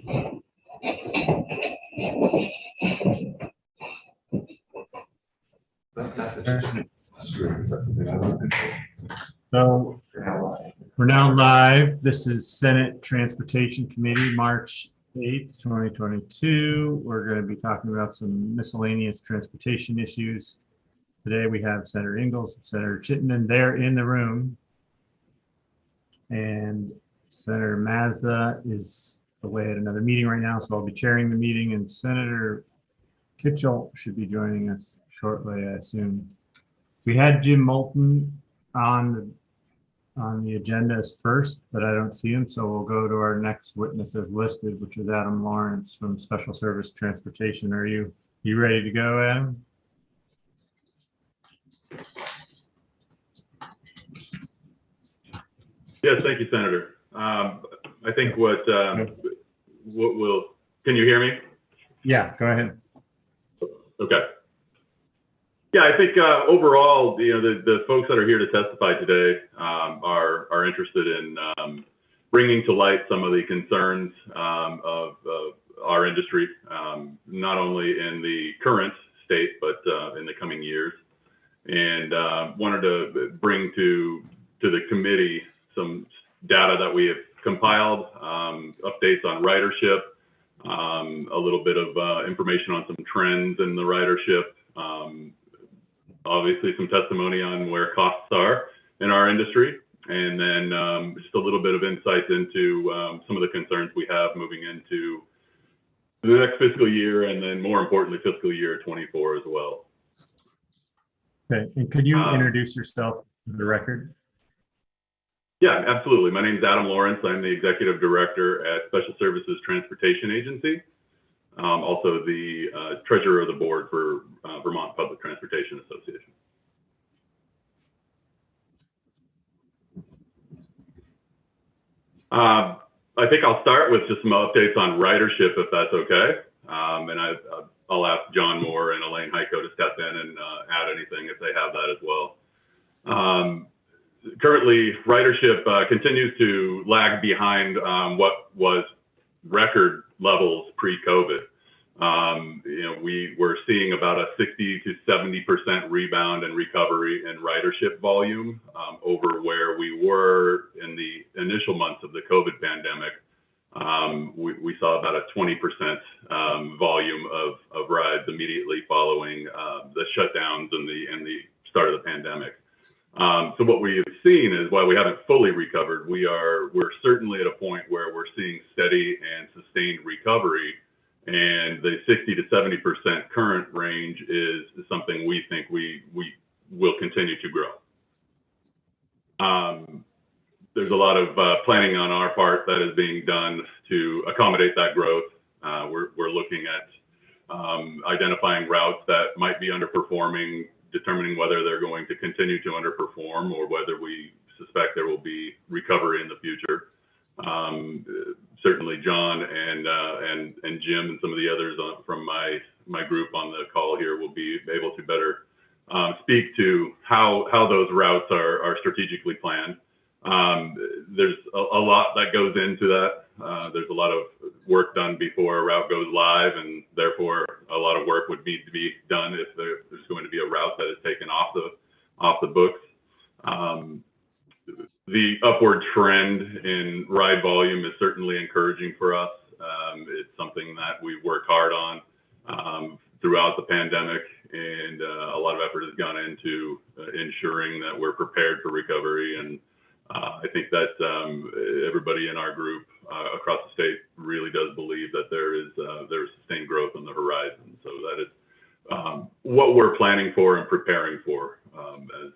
So we're now live. This is Senate Transportation Committee, March 8th, 2022. We're going to be talking about some miscellaneous transportation issues. Today we have Senator Ingalls and Senator Chittenden. They're in the room. And Senator Mazza is away at another meeting right now, so I'll be chairing the meeting, and Senator Kitchell should be joining us shortly, I assume. We had Jim Moulton on the agenda as first, but I don't see him, so we'll go to our next witness as listed, which is Adam Lawrence from Special Service Transportation. Are you ready to go, Adam? Yes, thank you, Senator. I think what will, can you hear me? Yeah, go ahead. Okay. Yeah, I think overall, the folks that are here to testify today are interested in bringing to light some of the concerns of our industry, not only in the current state, but in the coming years. And wanted to bring to the committee some data that we have compiled, updates on ridership, a little bit of information on some trends in the ridership, obviously some testimony on where costs are in our industry, and then just a little bit of insight into some of the concerns we have moving into the next fiscal year, and then more importantly, fiscal year 24 as well. Okay, and could you introduce yourself for the record? Yeah, absolutely. My name is Adam Lawrence. I'm the Executive Director at Special Services Transportation Agency. Also the Treasurer of the Board for Vermont Public Transportation Association. I think I'll start with just some updates on ridership, if that's okay. And I'll ask John Moore and Elaine Heiko to step in and add anything if they have that as well. Currently, ridership continues to lag behind what was record levels pre-COVID. We were seeing about a 60 to 70% rebound and recovery in ridership volume over where we were in the initial months of the COVID pandemic. We saw about a 20% volume of rides immediately following the shutdowns and the start of the pandemic. So what we have seen is, while we haven't fully recovered, we're certainly at a point where we're seeing steady and sustained recovery, and the 60 to 70% current range is something we think we will continue to grow. There's a lot of planning on our part that is being done to accommodate that growth. We're looking at identifying routes that might be underperforming, determining whether they're going to continue to underperform or whether we suspect there will be recovery in the future. Certainly John and Jim and some of the others from my group on the call here will be able to better speak to how those routes are strategically planned. There's a lot that goes into that. There's a lot of work done before a route goes live, and therefore a lot of work would need to be done if there's going to be a route that is taken off the books. The upward trend in ride volume is certainly encouraging for us. It's something that we worked hard on throughout the pandemic, and a lot of effort has gone into ensuring that we're prepared for recovery. And I think that everybody in our group across the state really does believe that there's sustained growth on the horizon. So that is what we're planning for and preparing for, as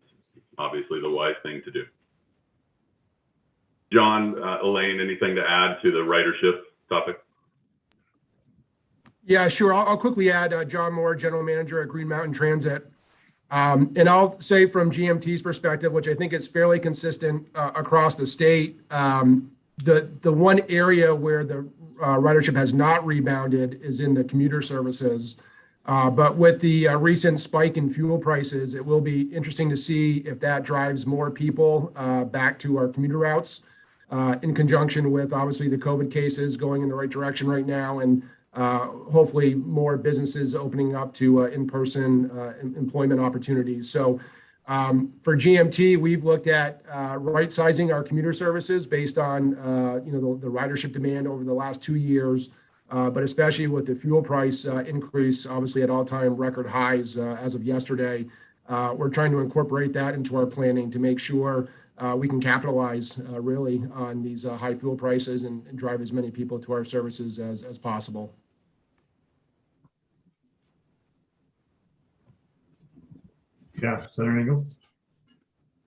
obviously the wise thing to do. John, Elaine, anything to add to the ridership topic? Yeah, sure. I'll quickly add John Moore, General Manager at Green Mountain Transit. And I'll say from GMT's perspective, which I think is fairly consistent across the state, the one area where the ridership has not rebounded is in the commuter services. But with the recent spike in fuel prices, it will be interesting to see if that drives more people back to our commuter routes. in conjunction with obviously the COVID cases going in the right direction right now, and hopefully more businesses opening up to in-person employment opportunities. So for GMT, we've looked at right sizing our commuter services based on the ridership demand over the last 2 years, but especially with the fuel price increase, obviously at all-time record highs as of yesterday. We're trying to incorporate that into our planning to make sure we can capitalize really on these high fuel prices and drive as many people to our services as possible. Yeah, Senator Ingalls.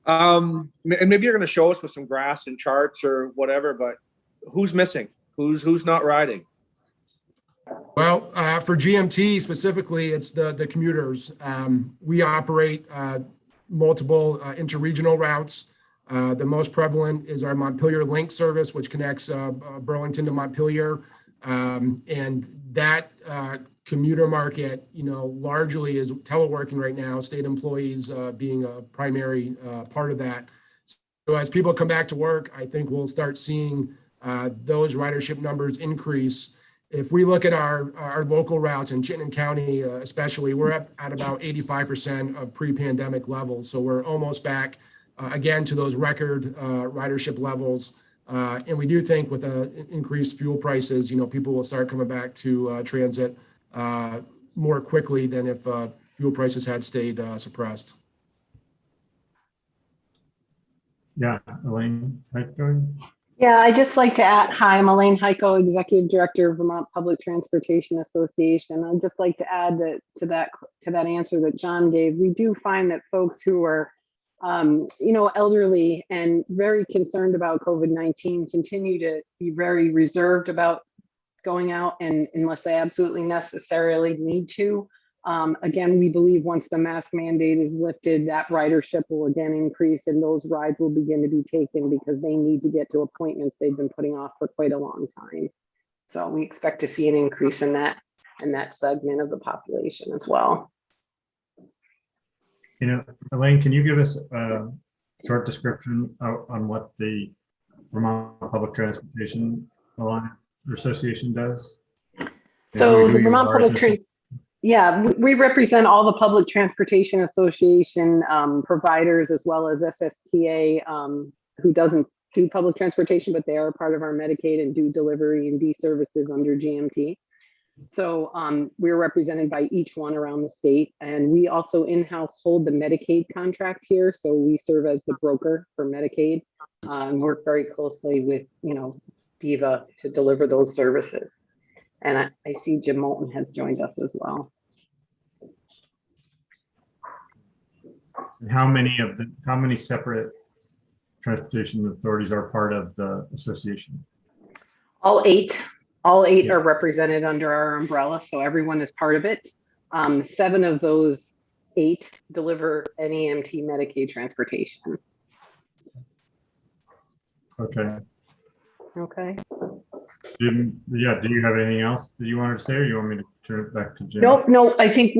And maybe you're going to show us with some graphs and charts or whatever, but who's missing? Who's not riding? Well, for GMT specifically, it's the commuters. We operate multiple interregional routes. The most prevalent is our Montpelier Link service, which connects Burlington to Montpelier. And that commuter market, largely is teleworking right now, state employees being a primary part of that. So as people come back to work, I think we'll start seeing those ridership numbers increase. If we look at our local routes in Chittenden County, especially, we're at about 85% of pre-pandemic levels. So we're almost back again to those record ridership levels. And we do think with increased fuel prices, people will start coming back to transit more quickly than if fuel prices had stayed suppressed. Yeah, Elaine, Heiko. Yeah, I'd just like to add, hi, I'm Elaine Heiko, Executive Director of Vermont Public Transportation Association. I'd just like to add that to that answer that John gave. We do find that folks who are elderly and very concerned about COVID-19 continue to be very reserved about going out, and unless they absolutely necessarily need to. Again, we believe once the mask mandate is lifted, that ridership will again increase and those rides will begin to be taken because they need to get to appointments they've been putting off for quite a long time. So we expect to see an increase in that segment of the population as well. Elaine, can you give us a short description on what the Vermont Public Transportation Alliance Association does? So the Vermont Public Transportation, we represent all the public transportation association providers, as well as SSTA, who doesn't do public transportation, but they are part of our Medicaid and do delivery and D services under GMT. So we're represented by each one around the state, and we also in-house hold the Medicaid contract here. So we serve as the broker for Medicaid and work very closely with, DEVA to deliver those services. And I see Jim Moulton has joined us as well. And how many separate transportation authorities are part of the association? All eight are represented under our umbrella, so everyone is part of it. 7 of those 8 deliver NEMT Medicaid transportation. Okay. Jim, do you have anything else that you wanted to say, or you want me to turn it back to Jim? No, I think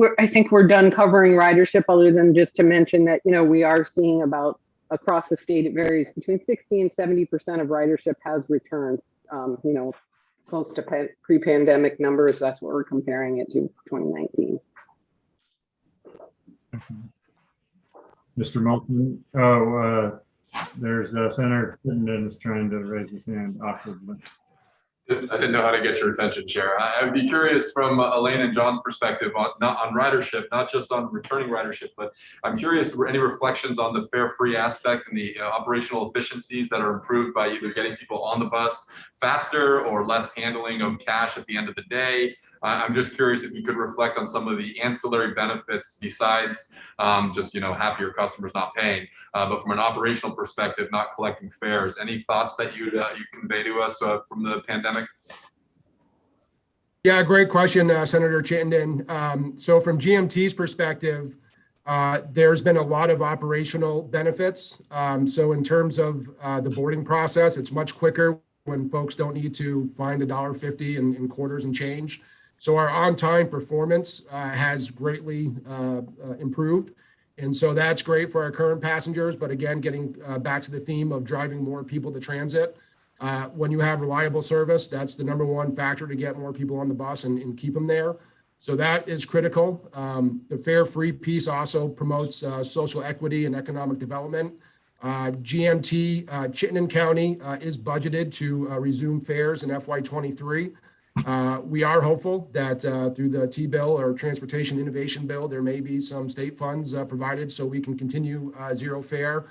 we're done covering ridership, other than just to mention that, we are seeing about across the state, it varies between 60 and 70% of ridership has returned, close to pre-pandemic numbers. That's what we're comparing it to 2019. Mr. Moulton, there's Senator Chittenden is trying to raise his hand awkwardly. I didn't know how to get your attention, Chair. I would be curious from Elaine and John's perspective on ridership, not just on returning ridership, but I'm curious, any reflections on the fare-free aspect and the operational efficiencies that are improved by either getting people on the bus faster or less handling of cash at the end of the day. I'm just curious if you could reflect on some of the ancillary benefits besides just happier customers not paying, but from an operational perspective, not collecting fares. Any thoughts that you convey to us from the pandemic? Yeah, great question, Senator Chittenden. So from GMT's perspective, there's been a lot of operational benefits. So in terms of the boarding process, it's much quicker when folks don't need to find $1.50 in quarters and change. So our on-time performance has greatly improved. And so that's great for our current passengers. But again, getting back to the theme of driving more people to transit, When you have reliable service, that's the number one factor to get more people on the bus and keep them there. So that is critical. The fare free piece also promotes social equity and economic development. GMT, Chittenden County is budgeted to resume fares in FY23. We are hopeful that through the T-bill or Transportation Innovation Bill, there may be some state funds provided so we can continue zero fare.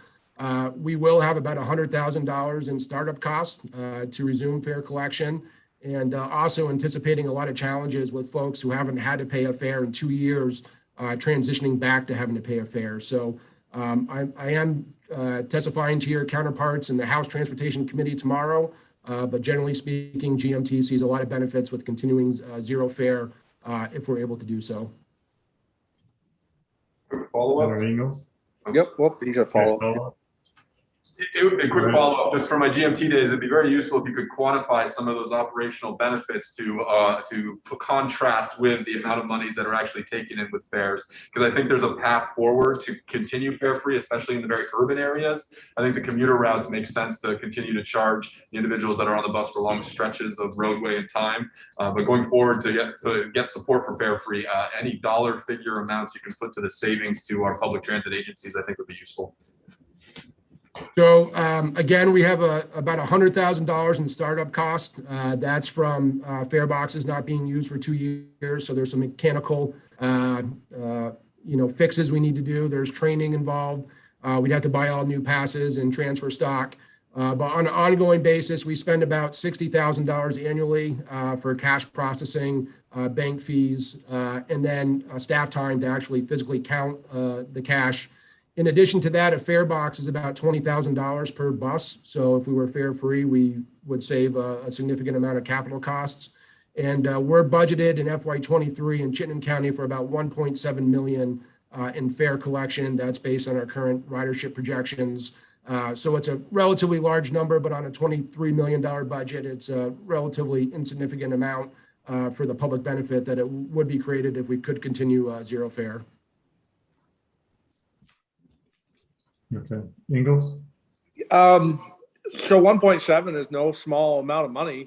We will have about $100,000 in startup costs to resume fare collection, and also anticipating a lot of challenges with folks who haven't had to pay a fare in 2 years, transitioning back to having to pay a fare. So I am testifying to your counterparts in the House Transportation Committee tomorrow, but generally speaking, GMT sees a lot of benefits with continuing zero fare if we're able to do so. Follow-up? Senator Ingalls? Yep, well, he's a follow-up. It would be a quick follow-up, just from my GMT days, it'd be very useful if you could quantify some of those operational benefits to contrast with the amount of monies that are actually taken in with fares. Because I think there's a path forward to continue fare-free, especially in the very urban areas. I think the commuter routes make sense to continue to charge the individuals that are on the bus for long stretches of roadway and time. But going forward to get support for fare-free, any dollar figure amounts you can put to the savings to our public transit agencies, I think would be useful. So again, we have about $100,000 in startup cost. That's from fare boxes not being used for 2 years. So there's some mechanical, fixes we need to do. There's training involved. We'd have to buy all new passes and transfer stock. But on an ongoing basis, we spend about $60,000 annually for cash processing, bank fees, and then staff time to actually physically count the cash. In addition to that, a fare box is about $20,000 per bus. So if we were fare free, we would save a significant amount of capital costs. And we're budgeted in FY23 in Chittenden County for about 1.7 million in fare collection. That's based on our current ridership projections. So it's a relatively large number, but on a $23 million budget, it's a relatively insignificant amount for the public benefit that it would be created if we could continue zero fare. Okay, Ingalls? So 1.7 is no small amount of money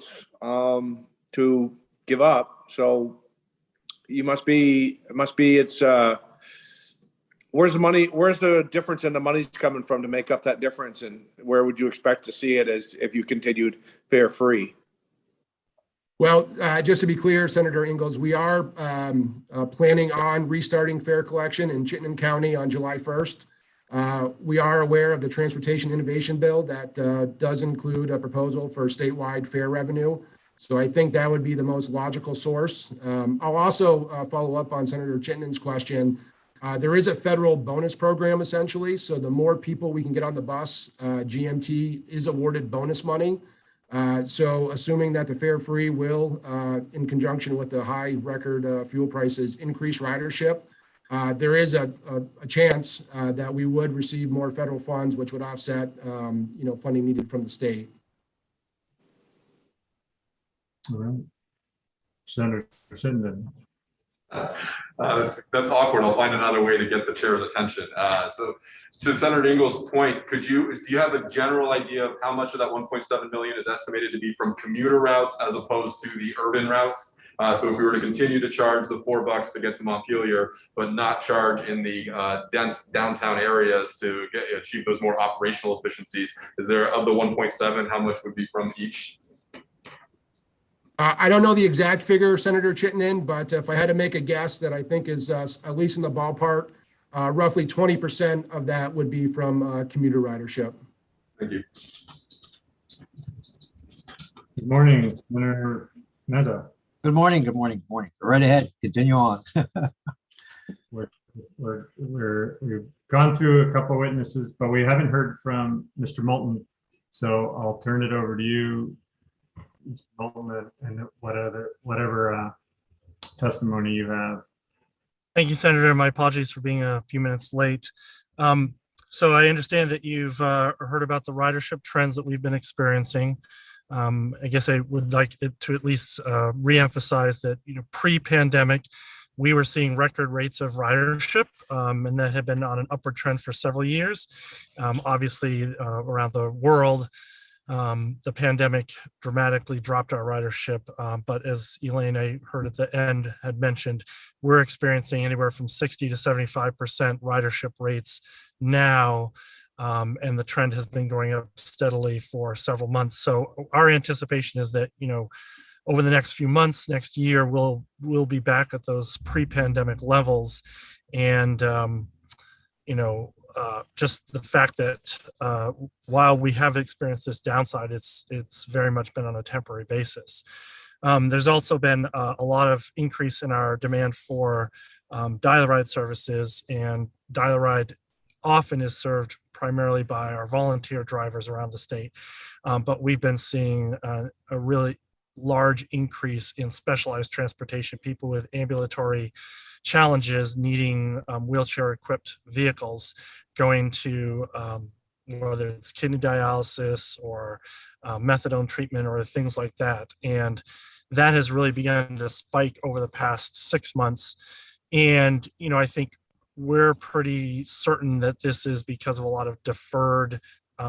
to give up. So it's where's the money, where's the difference in the money's coming from to make up that difference, and where would you expect to see it as if you continued fare free? Well, just to be clear, Senator Ingalls, we are planning on restarting fare collection in Chittenden County on July 1st. We are aware of the Transportation Innovation Bill that does include a proposal for statewide fare revenue. So I think that would be the most logical source. I'll also follow up on Senator Chittenden's question. There is a federal bonus program, essentially. So the more people we can get on the bus, GMT is awarded bonus money. So assuming that the fare free will, in conjunction with the high record fuel prices, increase ridership, there is a chance that we would receive more federal funds, which would offset, funding needed from the state. All right. Senator Chittenden. That's awkward. I'll find another way to get the chair's attention. So to Senator Ingalls' point, do you have a general idea of how much of that 1.7 million is estimated to be from commuter routes as opposed to the urban routes? So if we were to continue to charge the $4 to get to Montpelier, but not charge in the dense downtown areas to achieve those more operational efficiencies, is there, of the 1.7, how much would be from each? I don't know the exact figure, Senator Chittenden, but if I had to make a guess that I think is at least in the ballpark, roughly 20% of that would be from commuter ridership. Thank you. Good morning, Senator Meza. Good morning. Good morning. Morning. Right ahead. Continue on. We've gone through a couple of witnesses, but we haven't heard from Mr. Moulton. So I'll turn it over to you, Mr. Moulton, and whatever testimony you have. Thank you, Senator. My apologies for being a few minutes late. So I understand that you've heard about the ridership trends that we've been experiencing. I guess I would like it to at least reemphasize that, pre-pandemic, we were seeing record rates of ridership, and that had been on an upward trend for several years. Obviously, around the world, The pandemic dramatically dropped our ridership, but as Elaine, I heard at the end, had mentioned, we're experiencing anywhere from 60 to 75% ridership rates now, and the trend has been going up steadily for several months. So our anticipation is that, over the next few months, next year, we'll be back at those pre-pandemic levels, and just the fact that while we have experienced this downside, it's very much been on a temporary basis. There's also been a lot of increase in our demand for dial-a-ride services, and dial-a-ride often is served primarily by our volunteer drivers around the state. But we've been seeing a really large increase in specialized transportation, people with ambulatory challenges needing wheelchair-equipped vehicles going to whether it's kidney dialysis or methadone treatment or things like that. And that has really begun to spike over the past 6 months. And, I think we're pretty certain that this is because of a lot of deferred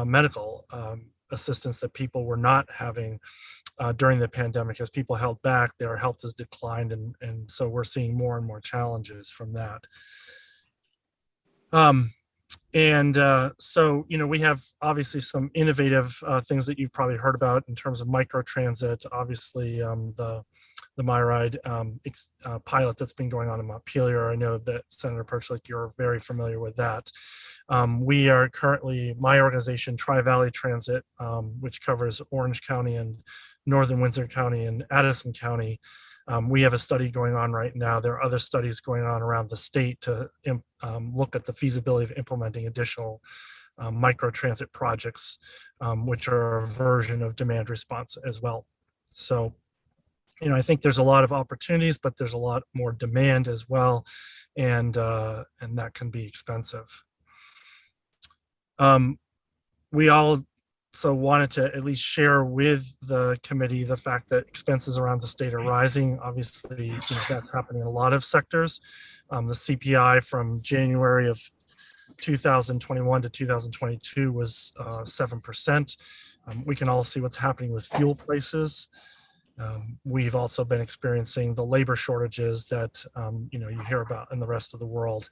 medical assistance that people were not having during the pandemic. As people held back, their health has declined, and so we're seeing more and more challenges from that. So we have obviously some innovative things that you've probably heard about in terms of microtransit. Obviously, the MyRide pilot that's been going on in Montpelier. I know that Senator Perchlik, you're very familiar with that. We are currently, my organization, Tri-Valley Transit, which covers Orange County and Northern Windsor County and Addison County. We have a study going on right now. There are other studies going on around the state to look at the feasibility of implementing additional microtransit projects, which are a version of demand response as well. So, I think there's a lot of opportunities, but there's a lot more demand as well, and that can be expensive. We also wanted to at least share with the committee the fact that expenses around the state are rising. Obviously, that's happening in a lot of sectors. The CPI from January of 2021 to 2022 was 7%. We can all see what's happening with fuel prices. We've also been experiencing the labor shortages that you hear about in the rest of the world,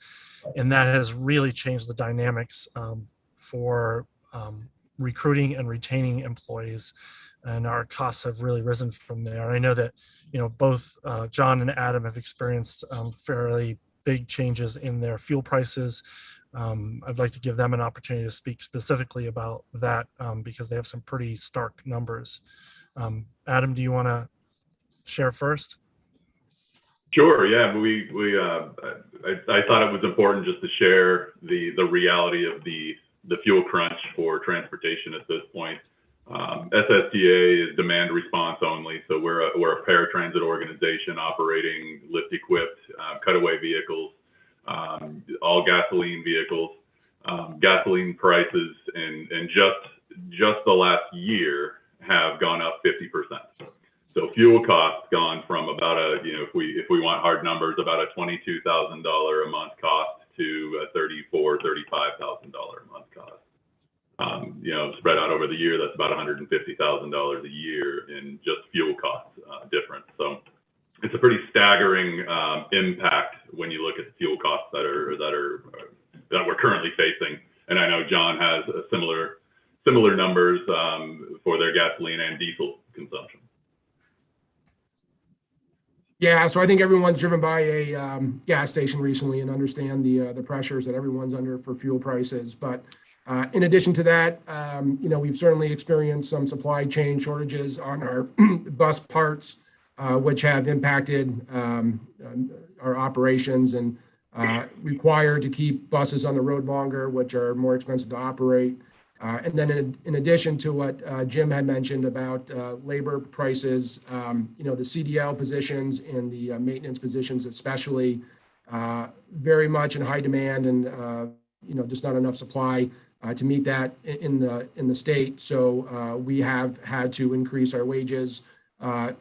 and that has really changed the dynamics for recruiting and retaining employees, and our costs have really risen from there. I know that both John and Adam have experienced fairly big changes in their fuel prices. I'd like to give them an opportunity to speak specifically about that because they have some pretty stark numbers. Adam, do you want to share first? Sure. Yeah, I thought it was important just to share the reality of the fuel crunch for transportation at this point. SSTA is demand response only, so we're a paratransit organization operating lift-equipped cutaway vehicles, all gasoline vehicles. Gasoline prices in just the last year have gone up 50%. So fuel costs gone from about if we want hard numbers, about a $22,000 a month cost to a $34,000, $35,000 a month cost. Spread out over the year, that's about $150,000 a year in just fuel costs difference. So it's a pretty staggering impact when you look at the fuel costs that we're currently facing. And I know John has a similar numbers for their gasoline and diesel consumption. Yeah, so I think everyone's driven by a gas station recently and understand the pressures that everyone's under for fuel prices. But in addition to that, we've certainly experienced some supply chain shortages on our bus parts, which have impacted our operations and required to keep buses on the road longer, which are more expensive to operate. And then in addition to what Jim had mentioned about labor prices, the CDL positions and the maintenance positions especially, very much in high demand and, just not enough supply to meet that in the state. So we have had to increase our wages.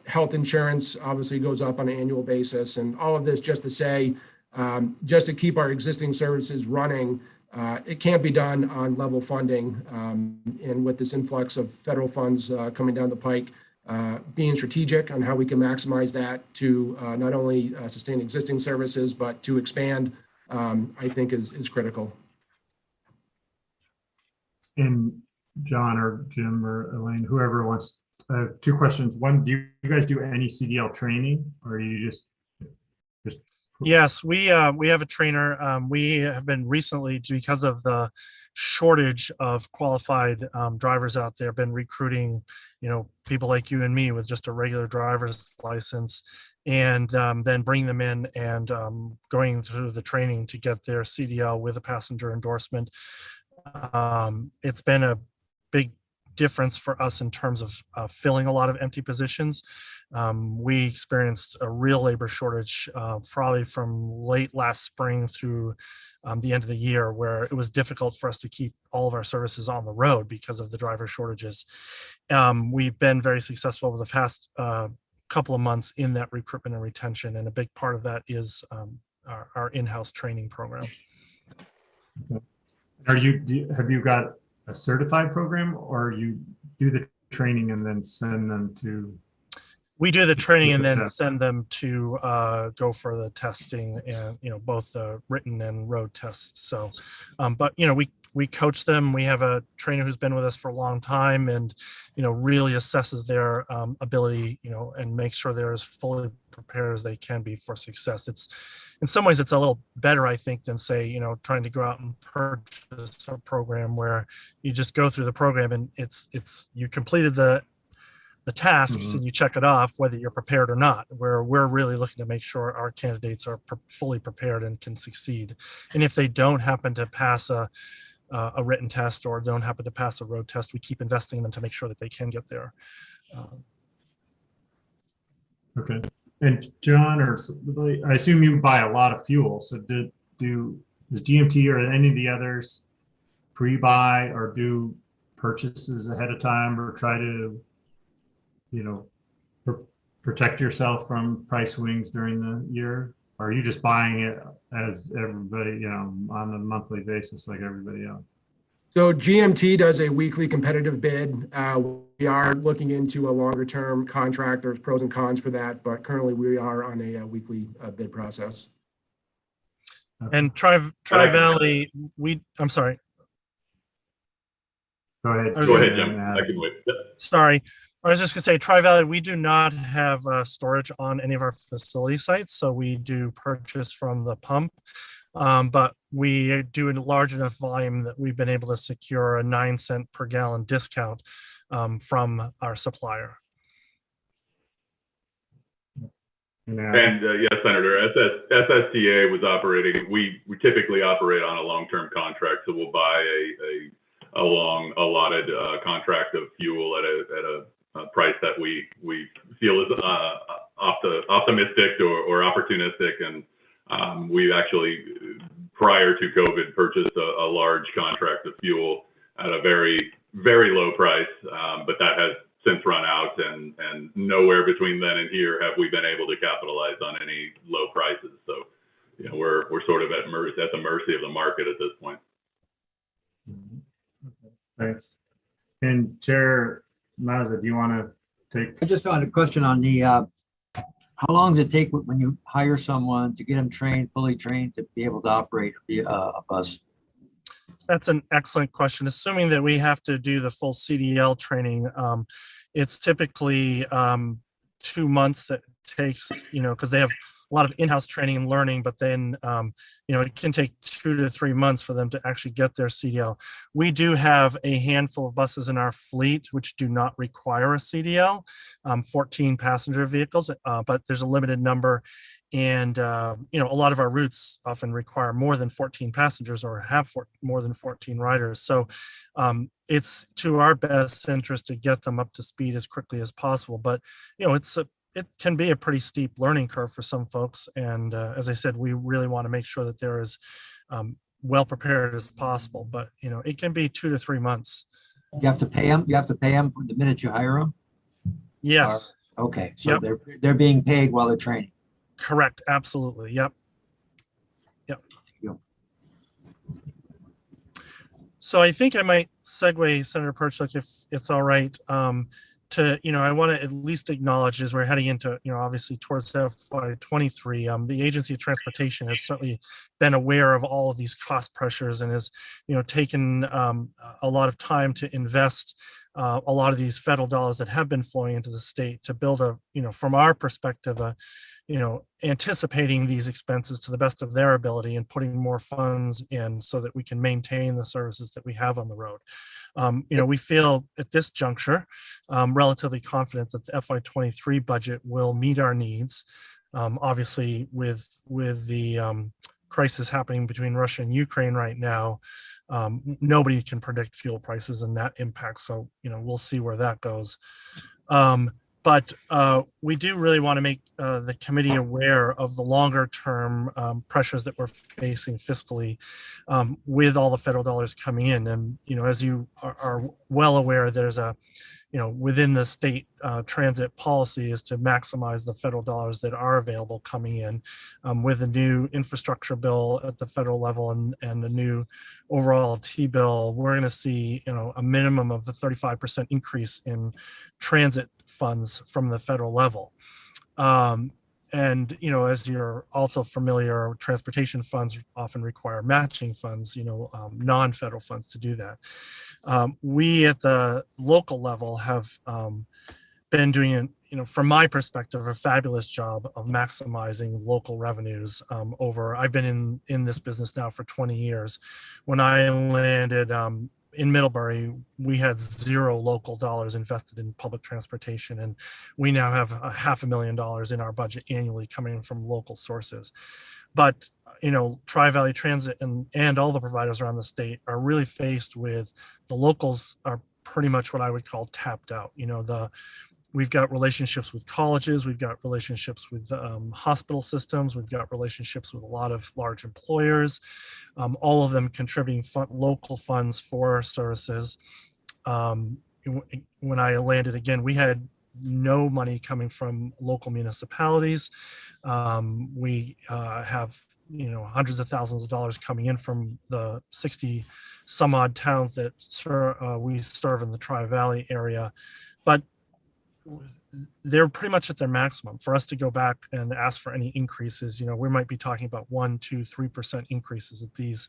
Health insurance obviously goes up on an annual basis. And all of this just to say, just to keep our existing services running, It can't be done on level funding. And with this influx of federal funds coming down the pike, being strategic on how we can maximize that to not only sustain existing services, but to expand, I think is critical. And John or Jim or Elaine, whoever wants, two questions. One, do you guys do any CDL training, or are you just Yes, we have a trainer. We have been recently, because of the shortage of qualified drivers out there, been recruiting, people like you and me with just a regular driver's license, and then bring them in and going through the training to get their CDL with a passenger endorsement. It's been a big difference for us in terms of filling a lot of empty positions. We experienced a real labor shortage probably from late last spring through the end of the year, where it was difficult for us to keep all of our services on the road because of the driver shortages. We've been very successful over the past couple of months in that recruitment and retention, and a big part of that is our in-house training program. have you got a certified program, or you do the training and then send them to? We do the training and then send them to go for the testing, and both the written and road tests. So, but we coach them. We have a trainer who's been with us for a long time, and really assesses their ability, and makes sure they're as fully prepared as they can be for success. It's in some ways it's a little better, I think, than say trying to go out and purchase a program where you just go through the program and it's you completed the tasks and you check it off whether you're prepared or not, where we're really looking to make sure our candidates are fully prepared and can succeed. And if they don't happen to pass a written test or don't happen to pass a road test, we keep investing in them to make sure that they can get there. Okay. And John, I assume you buy a lot of fuel. So does GMT or any of the others pre-buy or do purchases ahead of time, or try to protect yourself from price swings during the year? Or are you just buying it as everybody, on a monthly basis like everybody else? So GMT does a weekly competitive bid. We are looking into a longer term contract. There's pros and cons for that, but currently we are on a weekly bid process. And Tri-Valley, I'm sorry. Go ahead. Go ahead, Jim. I can wait. Sorry. I was just going to say, Tri-Valley, we do not have storage on any of our facility sites, so we do purchase from the pump. But we do a large enough volume that we've been able to secure a 9 cent per gallon discount from our supplier. And yes, Senator, SSTA was operating. We typically operate on a long-term contract, so we'll buy a long allotted contract of fuel at a price that we feel is optimistic or opportunistic. And we actually, prior to COVID, purchased a large contract of fuel at a very, very low price, but that has since run out, and nowhere between then and here have we been able to capitalize on any low prices. So, we're sort of at the mercy of the market at this point. Thanks. And Chair Mazza, do you want to take? I just found a question on the, how long does it take when you hire someone to get them fully trained to be able to operate a bus? That's an excellent question. Assuming that we have to do the full CDL training, it's typically 2 months that takes, because they have a lot of in-house training and learning, but then, it can take 2 to 3 months for them to actually get their CDL. We do have a handful of buses in our fleet which do not require a CDL, 14 passenger vehicles, but there's a limited number. And, a lot of our routes often require more than 14 passengers or have more than 14 riders. So it's to our best interest to get them up to speed as quickly as possible. But, it can be a pretty steep learning curve for some folks. And as I said, we really want to make sure that they're as well prepared as possible. But, it can be 2 to 3 months. You have to pay them? You have to pay them the minute you hire them? Yes. Okay. So Yep. they're being paid while they're training. Correct. Absolutely. Yep. So I think I might segue, Senator Perchlik, if it's all right, to, I want to at least acknowledge as we're heading into, obviously towards FY23, the Agency of Transportation has certainly been aware of all of these cost pressures and has, taken a lot of time to invest a lot of these federal dollars that have been flowing into the state to build a, from our perspective, anticipating these expenses to the best of their ability and putting more funds in so that we can maintain the services that we have on the road. We feel at this juncture relatively confident that the FY23 budget will meet our needs. Obviously, with the crisis happening between Russia and Ukraine right now, nobody can predict fuel prices and that impact. So, we'll see where that goes. But we do really want to make the committee aware of the longer term pressures that we're facing fiscally with all the federal dollars coming in. And, as you are well aware, there's a, within the state transit policy is to maximize the federal dollars that are available coming in with a new infrastructure bill at the federal level and a new overall T bill. We're going to see, a minimum of the 35% increase in transit funds from the federal level. And, as you're also familiar, transportation funds often require matching funds, non-federal funds to do that. We at the local level have been doing, from my perspective, a fabulous job of maximizing local revenues I've been in this business now for 20 years. When I landed in Middlebury, we had zero local dollars invested in public transportation, and we now have $500,000 in our budget annually coming from local sources. But Tri-Valley Transit and all the providers around the state are really faced with the locals are pretty much what I would call tapped out. We've got relationships with colleges, we've got relationships with hospital systems, we've got relationships with a lot of large employers, all of them contributing local funds for services. When I landed again, we had no money coming from local municipalities. We have hundreds of thousands of dollars coming in from the 60 some odd towns that we serve in the Tri-Valley area, but they're pretty much at their maximum. For us to go back and ask for any increases, we might be talking about 1%, 2%, 3% increases that these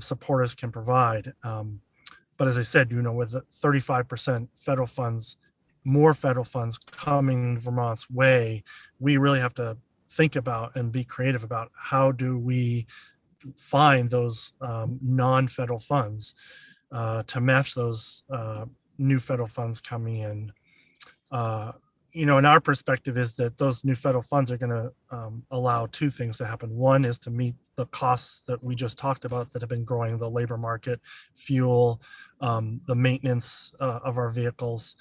supporters can provide. But as I said, with 35% federal funds, more federal funds coming Vermont's way, we really have to think about and be creative about how do we find those non-federal funds to match those new federal funds coming in. And our perspective is that those new federal funds are going to allow two things to happen. One is to meet the costs that we just talked about that have been growing, the labor market, fuel, the maintenance of our vehicles,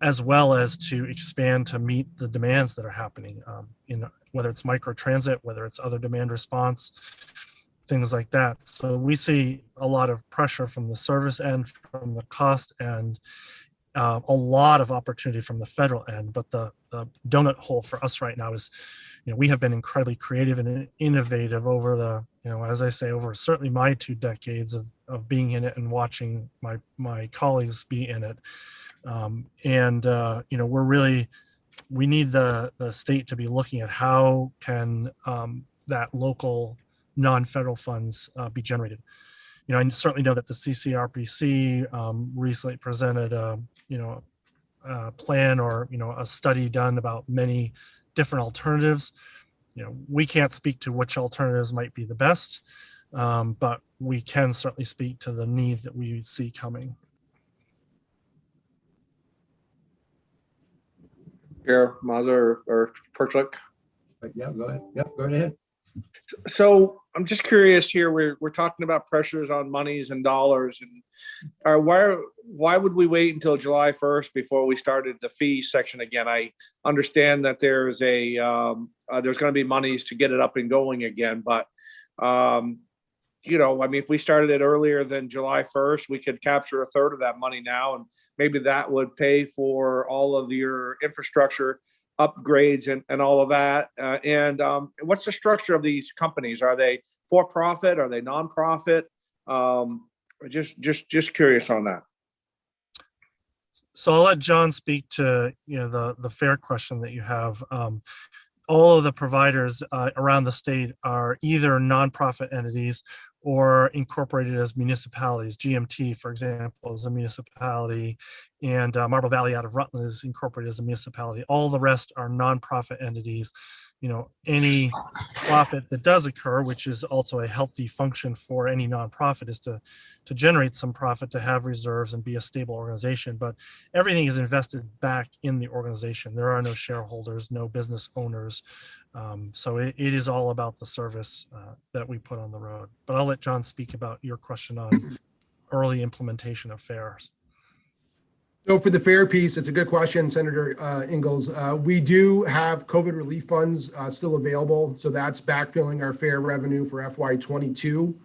as well as to expand to meet the demands that are happening, whether it's microtransit, whether it's other demand response, things like that. So we see a lot of pressure from the service end, from the cost end, a lot of opportunity from the federal end, but the donut hole for us right now is, we have been incredibly creative and innovative over the, as I say, over certainly my 2 decades of being in it and watching my colleagues be in it. We need the state to be looking at how can that local non-federal funds be generated. I certainly know that the CCRPC recently presented a plan or, a study done about many different alternatives. We can't speak to which alternatives might be the best, but we can certainly speak to the need that we see coming. Chair Mazza or Perchlik? Yeah, go ahead. Yep, go ahead. So I'm just curious here. We're talking about pressures on monies and dollars, and why would we wait until July 1st before we started the fee section again? I understand that there's going to be monies to get it up and going again, but if we started it earlier than July 1st, we could capture a third of that money now, and maybe that would pay for all of your infrastructure upgrades and all of that. And what's the structure of these companies? Are they for profit? Are they nonprofit? Just curious on that. So I'll let John speak to, the fare question that you have. All of the providers around the state are either nonprofit entities or incorporated as municipalities. GMT, for example, is a municipality, and Marble Valley out of Rutland is incorporated as a municipality. All the rest are nonprofit entities. Any profit that does occur, which is also a healthy function for any nonprofit, is to generate some profit, to have reserves and be a stable organization. But everything is invested back in the organization. There are no shareholders, no business owners. So it is all about the service that we put on the road. But I'll let John speak about your question on early implementation of fares. So for the fare piece, it's a good question, Senator Ingalls. We do have COVID relief funds still available. So that's backfilling our fare revenue for FY22.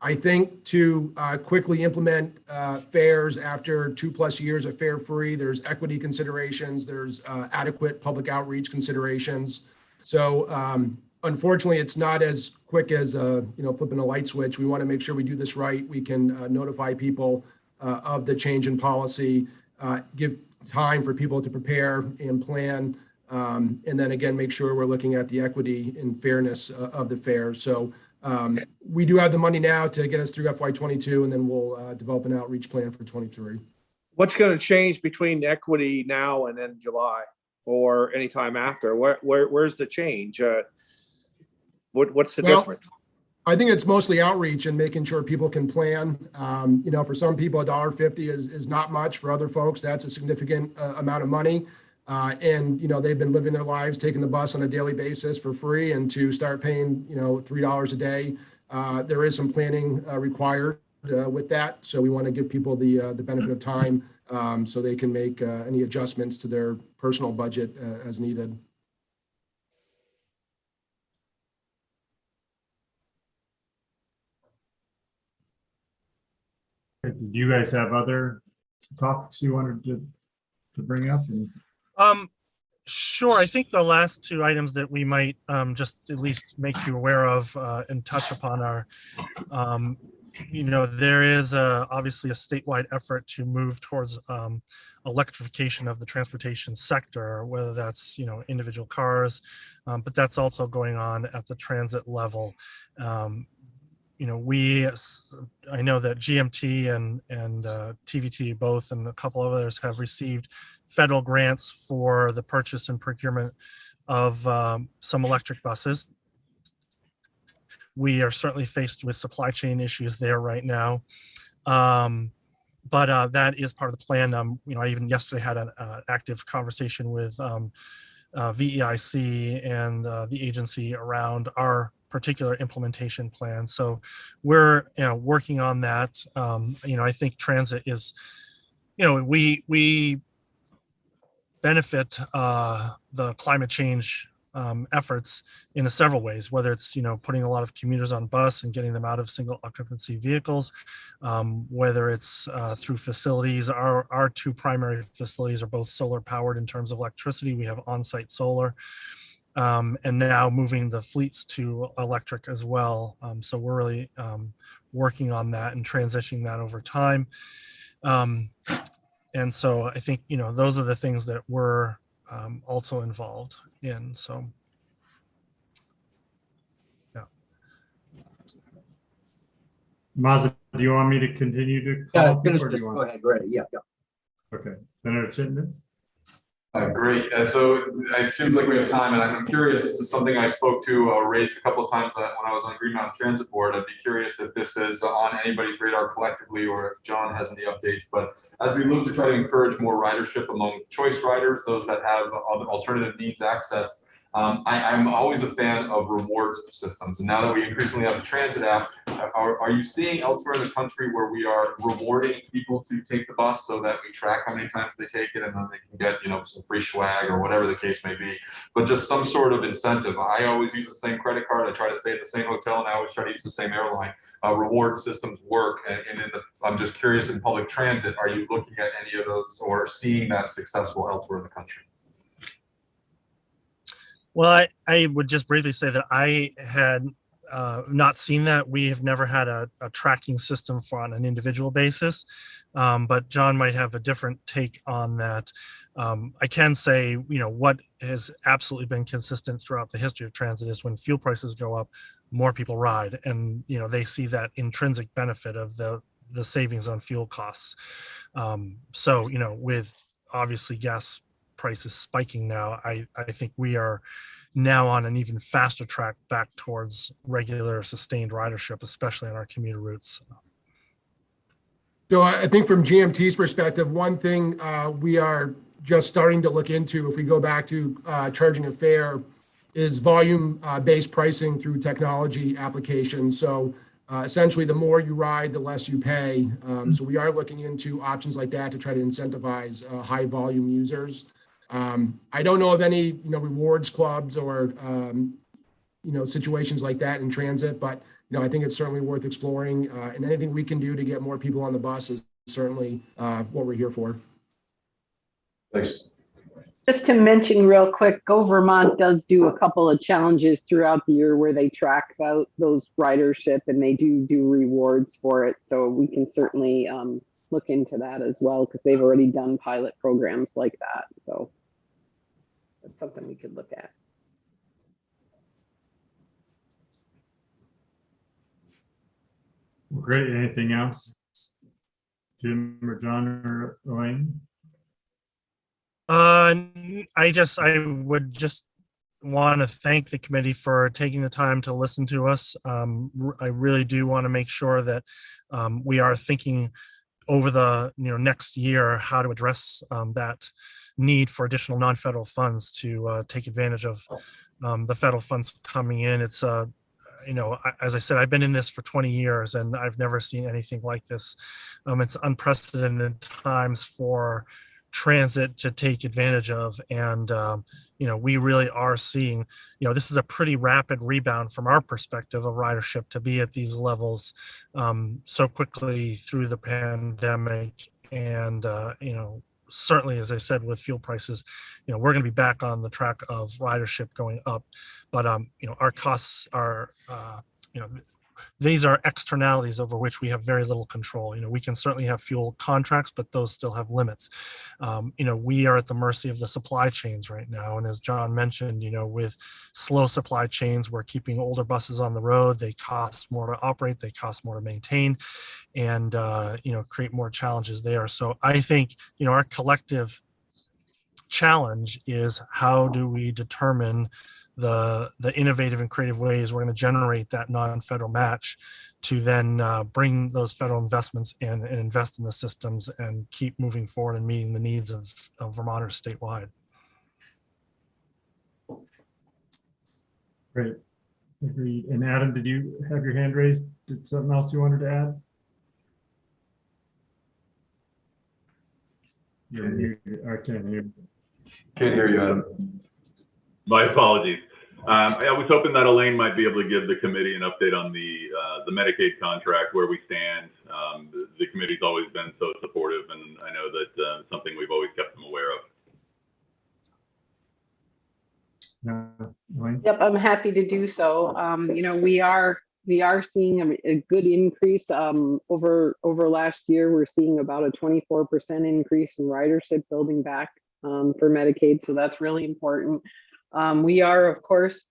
I think to quickly implement fares after 2+ years of fare free, there's equity considerations, there's adequate public outreach considerations. So unfortunately, it's not as quick as flipping a light switch. We want to make sure we do this right. We can notify people of the change in policy, give time for people to prepare and plan, and then again, make sure we're looking at the equity and fairness of the fares. So we do have the money now to get us through FY22, and then we'll develop an outreach plan for 23. What's going to change between equity now and then July or anytime after? Where's the change? What's the difference? I think it's mostly outreach and making sure people can plan. For some people, $1.50 is not much. For other folks, that's a significant amount of money. And they've been living their lives, taking the bus on a daily basis for free, and to start paying, $3 a day, there is some planning required with that. So we want to give people the benefit of time so they can make any adjustments to their personal budget as needed. Do you guys have other topics you wanted to bring up? Sure. I think the last two items that we might just at least make you aware of and touch upon are, there is obviously a statewide effort to move towards electrification of the transportation sector, whether that's, individual cars, but that's also going on at the transit level. I know that GMT and TVT both and a couple of others have received federal grants for the purchase and procurement of some electric buses. We are certainly faced with supply chain issues there right now. But that is part of the plan. I even yesterday had an active conversation with VEIC and the agency around our particular implementation plan. So we're working on that. I think transit is, we benefit the climate change efforts in several ways, whether it's putting a lot of commuters on bus and getting them out of single occupancy vehicles, whether it's through facilities. Our two primary facilities are both solar powered in terms of electricity. We have on-site solar. And now moving the fleets to electric as well. So we're really working on that and transitioning that over time. And so I think, those are the things that we're also involved in. So, yeah. Mazza, do you want me to continue to? Finish this. Go ahead. Ready. Yeah. Okay. Senator Chittenden? Great. So it seems like we have time, and I'm curious. This is something I spoke to or raised a couple of times when I was on Green Mountain Transit Board. I'd be curious if this is on anybody's radar collectively, or if John has any updates. But as we look to try to encourage more ridership among choice riders, those that have other alternative needs access, I'm always a fan of rewards systems. And now that we increasingly have a transit app, are you seeing elsewhere in the country where we are rewarding people to take the bus so that we track how many times they take it and then they can get, some free swag or whatever the case may be, but just some sort of incentive? I always use the same credit card. I try to stay at the same hotel, and I always try to use the same airline. Reward systems work. And I'm just curious, in public transit, are you looking at any of those or seeing that successful elsewhere in the country? Well, I would just briefly say that I had not seen that. We have never had a tracking system for on an individual basis, but John might have a different take on that. I can say, what has absolutely been consistent throughout the history of transit is when fuel prices go up, more people ride, and they see that intrinsic benefit of the savings on fuel costs. So with obviously gas prices spiking now, I think we are now on an even faster track back towards regular sustained ridership, especially on our commuter routes. So I think from GMT's perspective, one thing we are just starting to look into, if we go back to charging a fare, is volume-based pricing through technology applications. So essentially, the more you ride, the less you pay. So we are looking into options like that to try to incentivize high volume users. I don't know of any, rewards clubs or, situations like that in transit, but, I think it's certainly worth exploring. And anything we can do to get more people on the bus is certainly what we're here for. Thanks. Just to mention real quick, Go Vermont does do a couple of challenges throughout the year where they track out those ridership, and they do rewards for it. So we can certainly look into that as well, because they've already done pilot programs like that. So that's something we could look at. Great. Anything else? Jim or John or Elaine? I would just want to thank the committee for taking the time to listen to us. I really do want to make sure that we are thinking over the next year how to address that need for additional non-federal funds to take advantage of the federal funds coming in. It's as I said, I've been in this for 20 years and I've never seen anything like this. It's unprecedented times for transit to take advantage of, and we really are seeing this is a pretty rapid rebound from our perspective of ridership to be at these levels so quickly through the pandemic. And certainly, as I said, with fuel prices, we're going to be back on the track of ridership going up, but our costs are these are externalities over which we have very little control. We can certainly have fuel contracts, but those still have limits. We are at the mercy of the supply chains right now. And as John mentioned, with slow supply chains, we're keeping older buses on the road. They cost more to operate, they cost more to maintain, and create more challenges there. So I think, our collective challenge is how do we determine the innovative and creative ways we're going to generate that non-federal match to then bring those federal investments in and invest in the systems and keep moving forward and meeting the needs of Vermonters statewide. Great. Agreed. And Adam, did you have your hand raised? Did something else you wanted to add? I can't hear. Can't hear you, Adam. My apologies. I was hoping that Elaine might be able to give the committee an update on the Medicaid contract, where we stand. The committee's always been so supportive, and I know that something we've always kept them aware of. Elaine? Yep, I'm happy to do so. We are seeing a good increase over last year. We're seeing about a 24% increase in ridership building back for Medicaid, so that's really important. We are, of course,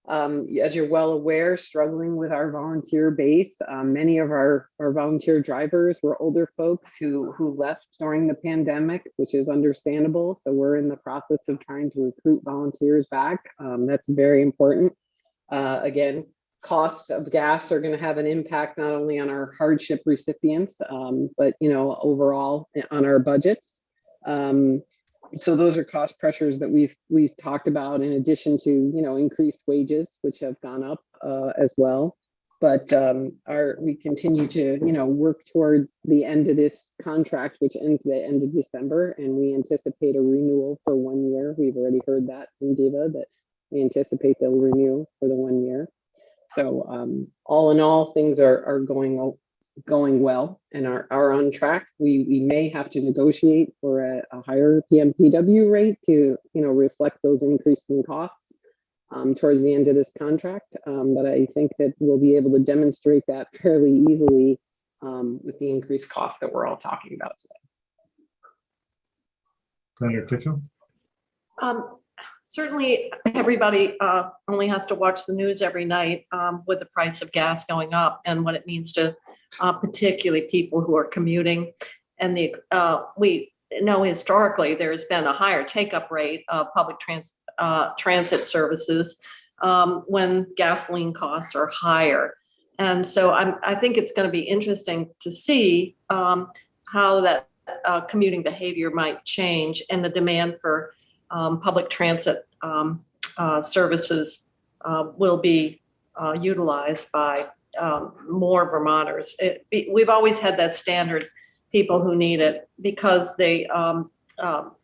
as you're well aware, struggling with our volunteer base. Many of our volunteer drivers were older folks who left during the pandemic, which is understandable. So we're in the process of trying to recruit volunteers back. That's very important. Again, costs of gas are going to have an impact not only on our hardship recipients, but overall on our budgets. So those are cost pressures that we've talked about, in addition to increased wages, which have gone up as well. But we continue to work towards the end of this contract, which ends the end of December, and we anticipate a renewal for 1 year. We've already heard that from DEVA that we anticipate they'll renew for the 1 year. So all in all, things are going well and are on track. We may have to negotiate for a higher PMPW rate to reflect those increasing costs. towards the end of this contract. But I think that we'll be able to demonstrate that fairly easily with the increased cost that we're all talking about today. Senator Kitchell? Certainly, everybody only has to watch the news every night with the price of gas going up and what it means to particularly people who are commuting. And we know historically there has been a higher take-up rate of public transit services when gasoline costs are higher. And so I think it's going to be interesting to see how that commuting behavior might change and the demand for public transit services will be utilized by more Vermonters. We've always had that standard, people who need it because they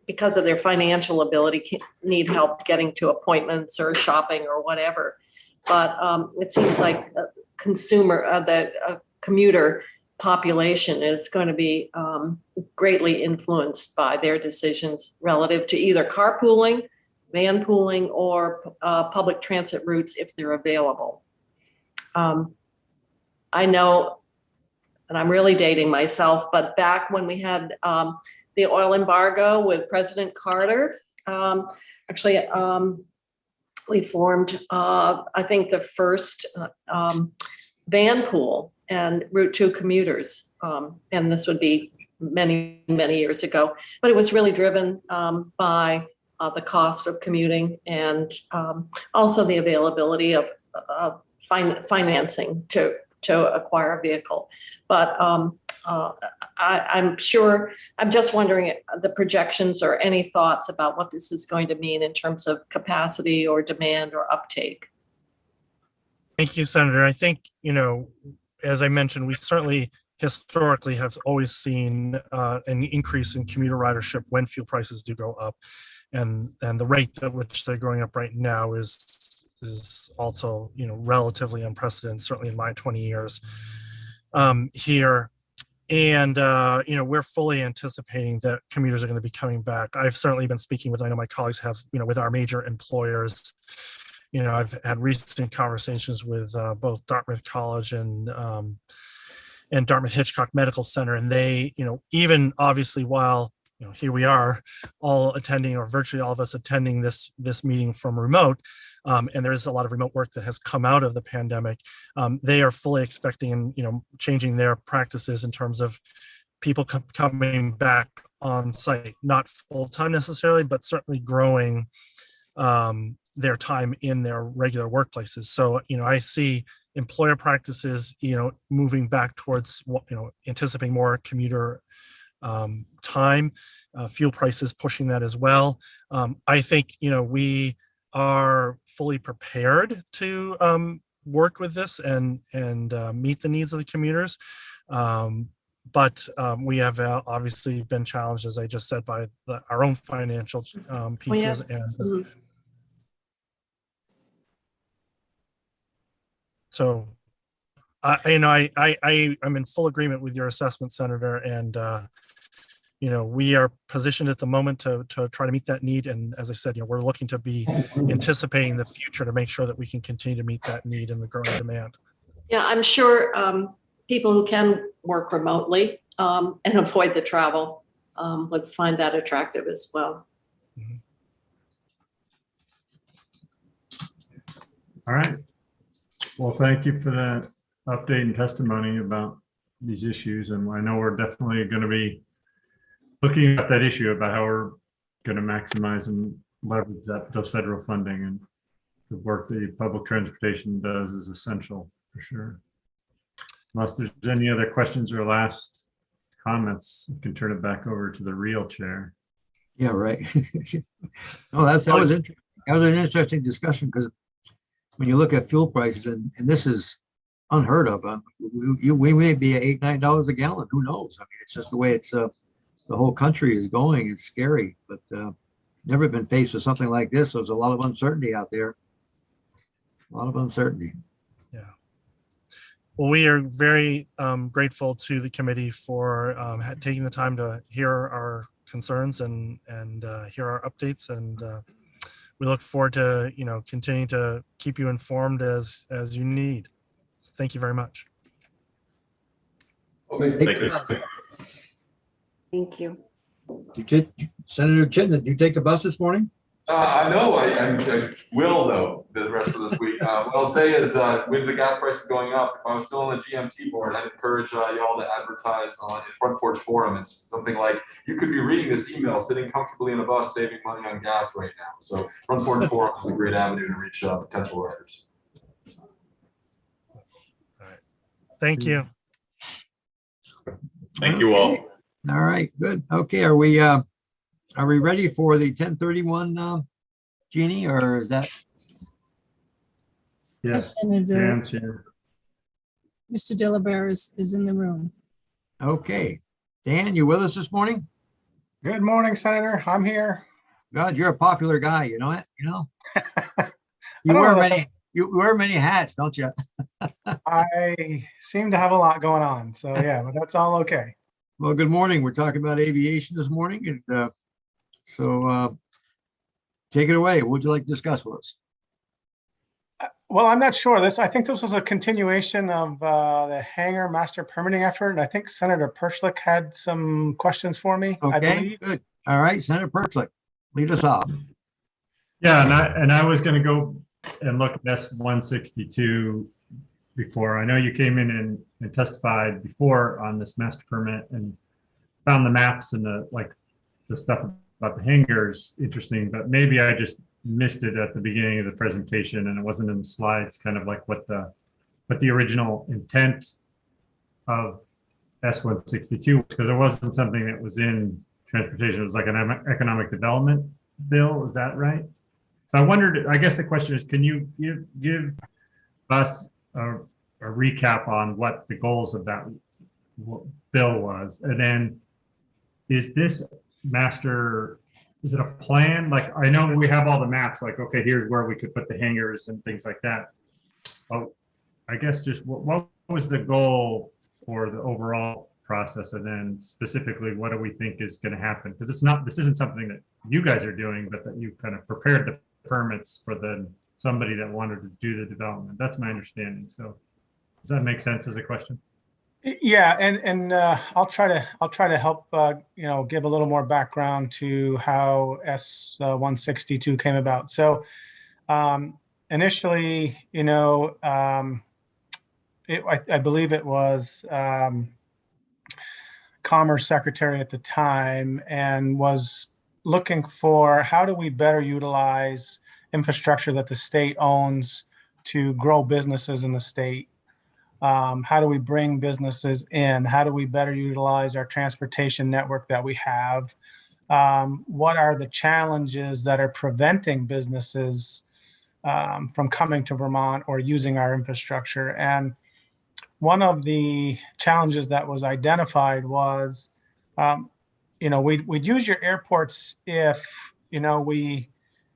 because of their financial ability need help getting to appointments or shopping or whatever. But it seems like the commuter population is going to be greatly influenced by their decisions relative to either carpooling, van pooling, or public transit routes if they're available. I know, and I'm really dating myself, but back when we had the oil embargo with President Carter, we formed, I think, the first van pool and Route 2 commuters. And this would be many, many years ago, but it was really driven by the cost of commuting and also the availability of financing to acquire a vehicle. But I'm just wondering the projections or any thoughts about what this is going to mean in terms of capacity or demand or uptake. Thank you, Senator. I think, as I mentioned, we certainly historically have always seen an increase in commuter ridership when fuel prices do go up. And the rate at which they're going up right now is also, relatively unprecedented, certainly in my 20 years here. And, we're fully anticipating that commuters are going to be coming back. I've certainly been speaking with, I know my colleagues have, with our major employers. I've had recent conversations with both Dartmouth College and Dartmouth Hitchcock Medical Center. And they, even obviously while, here we are all attending, or virtually all of us attending this meeting from remote, and there's a lot of remote work that has come out of the pandemic. They are fully expecting and, changing their practices in terms of people coming back on site, not full-time necessarily, but certainly growing their time in their regular workplaces. So, I see employer practices, moving back towards, anticipating more commuter time, fuel prices pushing that as well. I think, we are fully prepared to work with this and meet the needs of the commuters. But we have obviously been challenged, as I just said, by our own financial pieces. And so, I'm in full agreement with your assessment, Senator, and we are positioned at the moment to try to meet that need. And as I said, we're looking to be anticipating the future to make sure that we can continue to meet that need and the growing demand. Yeah, I'm sure people who can work remotely and avoid the travel would find that attractive as well. Mm-hmm. All right. Well, thank you for that update and testimony about these issues. And I know we're definitely going to be looking at that issue about how we're going to maximize and leverage those federal funding, and the work that public transportation does is essential for sure. Unless there's any other questions or last comments, I can turn it back over to the real chair. Yeah, right. No, that was interesting. That was an interesting discussion, because when you look at fuel prices, and this is unheard of, we may be at $8-9 a gallon. Who knows? I mean, it's just the way it's the whole country is going. It's scary, but never been faced with something like this. So there's a lot of uncertainty out there. A lot of uncertainty. Yeah. Well, we are very grateful to the committee for taking the time to hear our concerns and hear our updates. And we look forward to, continuing to keep you informed as you need. Thank you very much. Thank you. Thank you. Senator Chin, did you take the bus this morning? I know I will though the rest of this week. What I'll say is with the gas prices going up, if I was still on the GMT board, I'd encourage y'all to advertise on Front Porch Forum. It's something like you could be reading this email sitting comfortably in a bus saving money on gas right now. So Front Porch Forum is a great avenue to reach potential riders. All right. Thank you. Thank you all. All right, good. Okay, are we ready for the 1031, Jeannie, or is that? Yes, Senator, Dan's here. Mr. Delabere is in the room. Okay. Dan, you with us this morning? Good morning, Senator. I'm here. God, you're a popular guy, you know it, I You don't wear know. you wear many hats, don't you? I seem to have a lot going on. So yeah, but that's all okay. Well, good morning. We're talking about aviation this morning, and so take it away. What would you like to discuss with us? Well, I'm not sure. I think this was a continuation of the hangar master permitting effort. And I think Senator Perchlik had some questions for me, I Okay, believe. good. All right, Senator Perchlik, lead us off. Yeah, and I was going to go and look at S-162 before. I know you came in and testified before on this master permit and found the maps and the stuff about the hangars interesting, but maybe I just missed it at the beginning of the presentation and it wasn't in the slides, kind of like what the original intent of S-162, because it wasn't something that was in transportation. It was like an economic development bill. Is that right? So I wondered, I guess the question is, can you give us a recap on what the goals of that bill was? And then is this master, is it a plan? Like, I know we have all the maps, like, okay, here's where we could put the hangars and things like that. Oh, I guess just what was the goal for the overall process? And then specifically, what do we think is going to happen? Because this isn't something that you guys are doing, but that you kind of prepared the permits for somebody that wanted to do the development. That's my understanding. So does that make sense as a question? Yeah, and I'll try to help give a little more background to how S-162 came about. So initially, I believe it was Commerce Secretary at the time, and was looking for how do we better utilize infrastructure that the state owns to grow businesses in the state. How do we bring businesses in? How do we better utilize our transportation network that we have? What are the challenges that are preventing businesses from coming to Vermont or using our infrastructure? And one of the challenges that was identified was, we'd use your airports if, we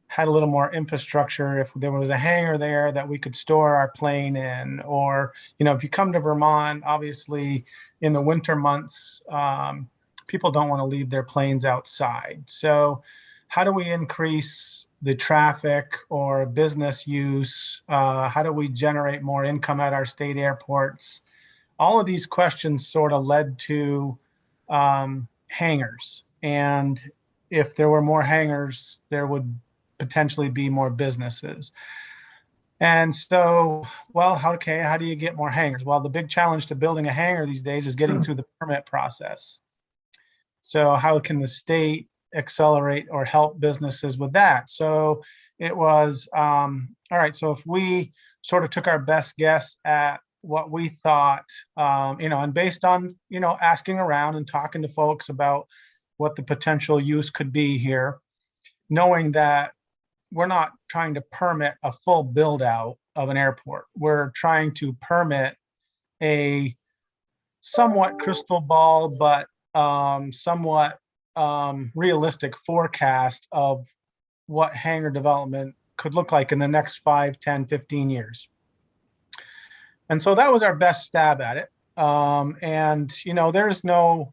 had a little more infrastructure, if there was a hangar there that we could store our plane in, or, if you come to Vermont, obviously in the winter months, people don't want to leave their planes outside. So how do we increase the traffic or business use? How do we generate more income at our state airports? All of these questions sort of led to hangars. And if there were more hangars, there would potentially be more businesses. And so, well, how do you get more hangars? Well, the big challenge to building a hangar these days is getting through the permit process. So how can the state accelerate or help businesses with that? So it was, all right, so if we sort of took our best guess at what we thought, and based on, asking around and talking to folks about what the potential use could be here, knowing that we're not trying to permit a full build out of an airport. We're trying to permit a somewhat crystal ball, but somewhat realistic forecast of what hangar development could look like in the next 5, 10, 15 years. And so that was our best stab at it. And, there's no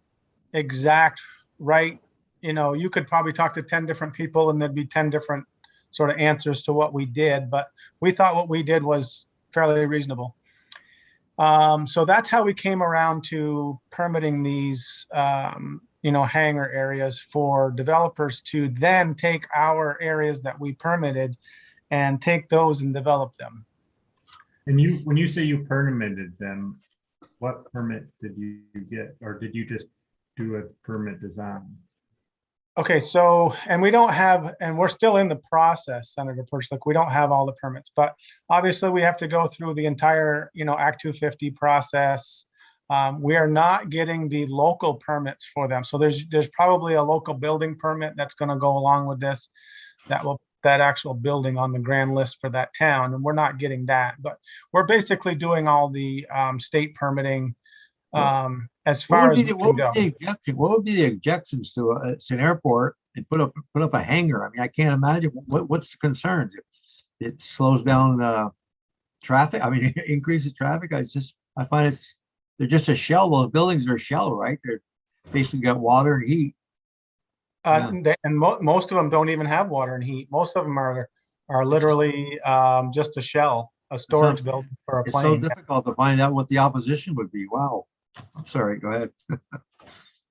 exact right, you could probably talk to 10 different people and there'd be 10 different sort of answers to what we did, but we thought what we did was fairly reasonable. So that's how we came around to permitting these, hangar areas for developers to then take our areas that we permitted and take those and develop them. And when you say you permitted them, what permit did you get, or did you just do a permit design? Okay, so, and we don't have, and we're still in the process, Senator Perchlik, we don't have all the permits, but obviously we have to go through the entire, Act 250 process. We are not getting the local permits for them. So there's probably a local building permit that's going to go along with this, that actual building on the grand list for that town, and we're not getting that, but we're basically doing all the state permitting as far as we can go. What would be the objections to it's an airport and put up a hangar? I mean, I can't imagine what's the concerns. It slows down traffic. I mean, it increases traffic. I find they're just a shell. Those buildings are a shell, right? They're basically got water and heat. Most of them don't even have water and heat. Most of them are literally just a shell, a storage building for a plane. It's so difficult to find out what the opposition would be. Wow. I'm sorry, go ahead.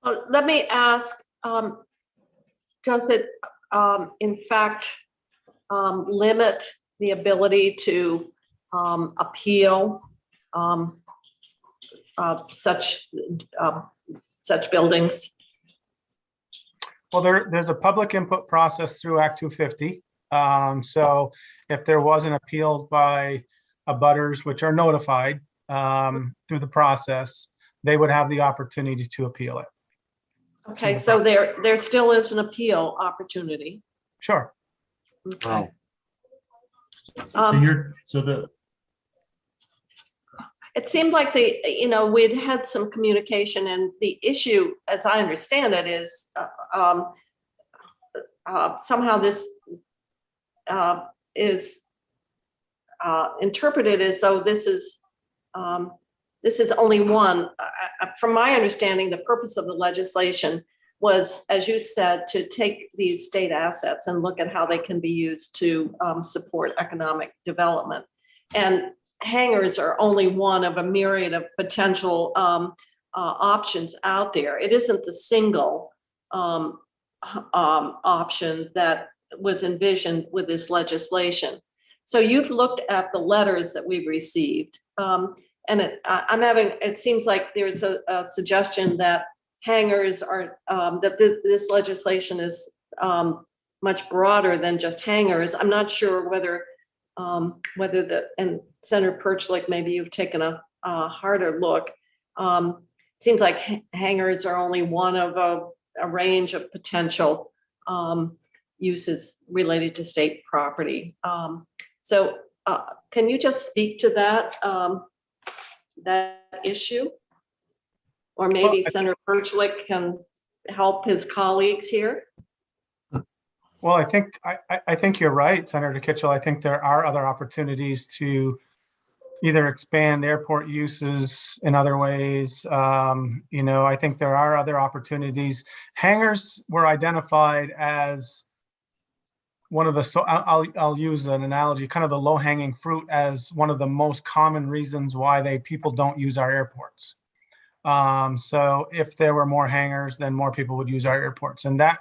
Well, let me ask, does it in fact limit the ability to appeal such buildings? Well, there's a public input process through Act 250. So if there was an appeal by abutters, which are notified through the process, they would have the opportunity to appeal it. Okay, so there still is an appeal opportunity. Sure. Okay. Wow. It seemed like we'd had some communication, and the issue, as I understand it, is somehow this is interpreted as though this is only one. From my understanding, the purpose of the legislation was, as you said, to take these state assets and look at how they can be used to support economic development. And hangars are only one of a myriad of potential options out there. It isn't the single option that was envisioned with this legislation. So you've looked at the letters that we've received, and it seems like there's a suggestion that hangars are, this legislation is much broader than just hangars. I'm not sure whether and Senator Perchlik, maybe you've taken a harder look. Seems like hangars are only one of a range of potential uses related to state property. So can you just speak to that issue? Or maybe Senator Perchlik can help his colleagues here? Well, I think you're right, Senator Kitchell. I think there are other opportunities to either expand airport uses in other ways. I think there are other opportunities. Hangars were identified as one of the, so I'll use an analogy, kind of the low-hanging fruit, as one of the most common reasons why people don't use our airports. So if there were more hangars, then more people would use our airports. And that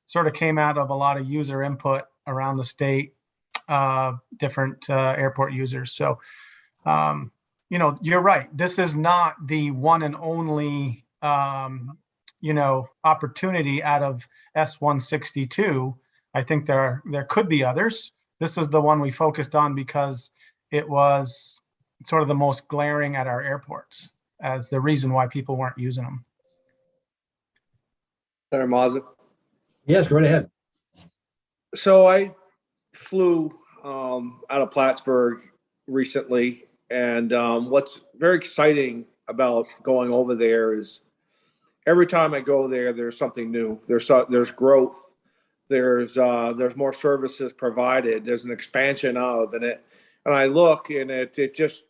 sort of came out of a lot of user input around the state, different airport users. So, you're right. This is not the one and only, opportunity out of S162. I think there could be others. This is the one we focused on because it was sort of the most glaring at our airports as the reason why people weren't using them. Senator Mazza. Yes, go right ahead. So I flew out of Plattsburgh recently, and what's very exciting about going over there is every time I go there, there's something new. There's growth. There's more services provided. There's an expansion of, and I look, and it just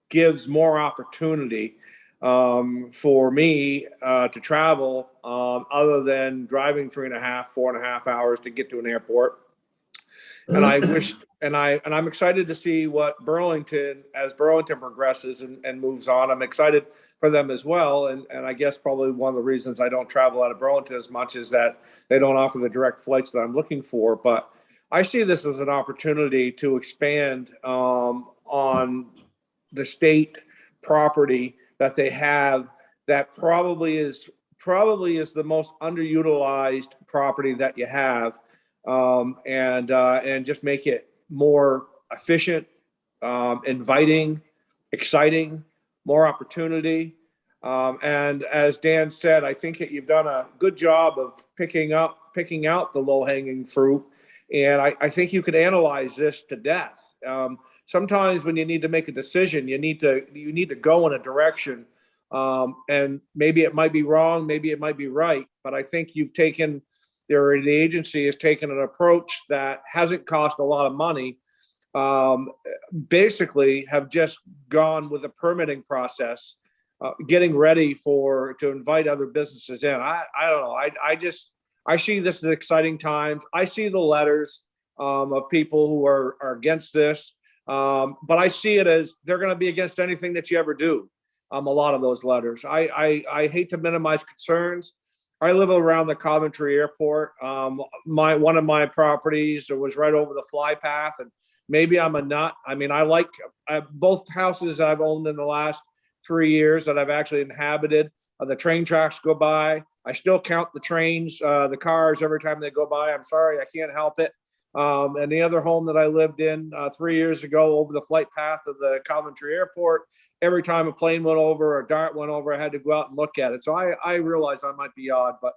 gives more opportunity for me to travel other than driving 4.5 hours to get to an airport. And I wish, and I'm excited to see what Burlington, as Burlington progresses and moves on. I'm excited for them as well. And I guess probably one of the reasons I don't travel out of Burlington as much is that they don't offer the direct flights that I'm looking for. But I see this as an opportunity to expand on the state property that they have that probably is the most underutilized property that you have, and just make it more efficient, inviting, exciting, more opportunity. And as Dan said, I think that you've done a good job of picking out the low-hanging fruit. And I think you could analyze this to death. Sometimes when you need to make a decision, you need to go in a direction, and maybe it might be wrong, maybe it might be right. But I think the agency has taken an approach that hasn't cost a lot of money. Basically, have just gone with the permitting process, getting ready to invite other businesses in. I don't know. I see this as exciting times. I see the letters of people who are against this, but I see it as they're going to be against anything that you ever do. A lot of those letters. I hate to minimize concerns. I live around the Coventry Airport. One of my properties was right over the fly path, and maybe I'm a nut. I mean, I like both houses I've owned in the last 3 years that I've actually inhabited. The train tracks go by. I still count the trains, the cars every time they go by. I'm sorry, I can't help it. And the other home that I lived in 3 years ago over the flight path of the Coventry Airport, every time a plane went over or a dart went over, I had to go out and look at it. So I realized I might be odd, but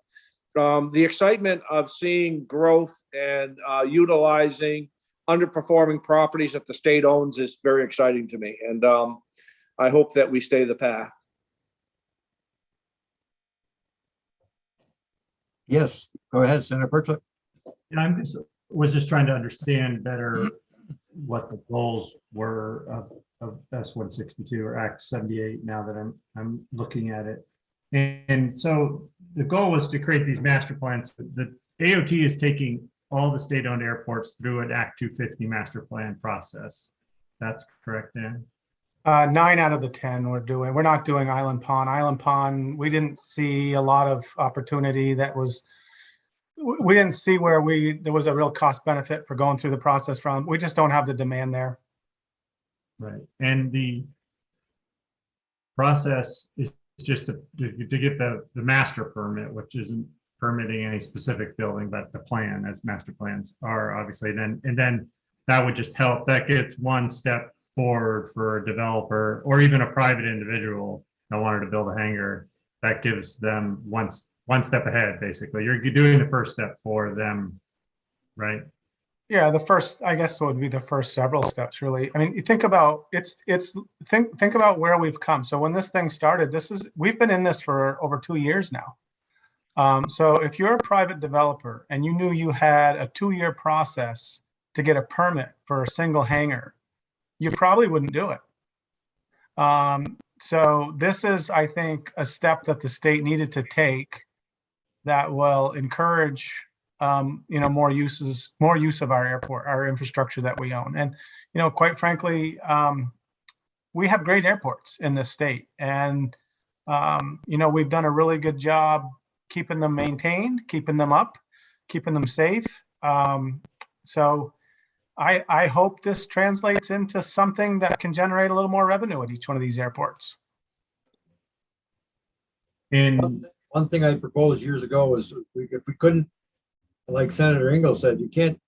the excitement of seeing growth and utilizing underperforming properties that the state owns is very exciting to me. And I hope that we stay the path. Yes, go ahead, Senator Pertlick. Yeah, was just trying to understand better what the goals were of S-162 or Act 78 now that I'm looking at it. And so the goal was to create these master plans. The AOT is taking all the state-owned airports through an Act 250 master plan process. That's correct, Dan? 9 out of the 10 we're not doing Island Pond. Island Pond, we didn't see a lot of opportunity we didn't see where there was a real cost benefit for going through the process we just don't have the demand there. Right. And the process is just to get the master permit, which isn't permitting any specific building, but the plan, as master plans are obviously. And then that would just help. That gets one step forward for a developer or even a private individual that wanted to build a hangar. That gives them one step ahead, basically. You're doing the first step for them, right? Yeah, I guess would be the first several steps, really. I mean, you think about think about where we've come. So when this thing started, we've been in this for over 2 years now. So if you're a private developer and you knew you had a 2-year process to get a permit for a single hangar, you probably wouldn't do it. So this is, I think, a step that the state needed to take that will encourage more use of our airport, our infrastructure that we own. And quite frankly, we have great airports in this state, and we've done a really good job keeping them maintained, keeping them up, keeping them safe. So I hope this translates into something that can generate a little more revenue at each one of these airports. And one thing I proposed years ago was if we couldn't, like Senator Ingalls said, you can't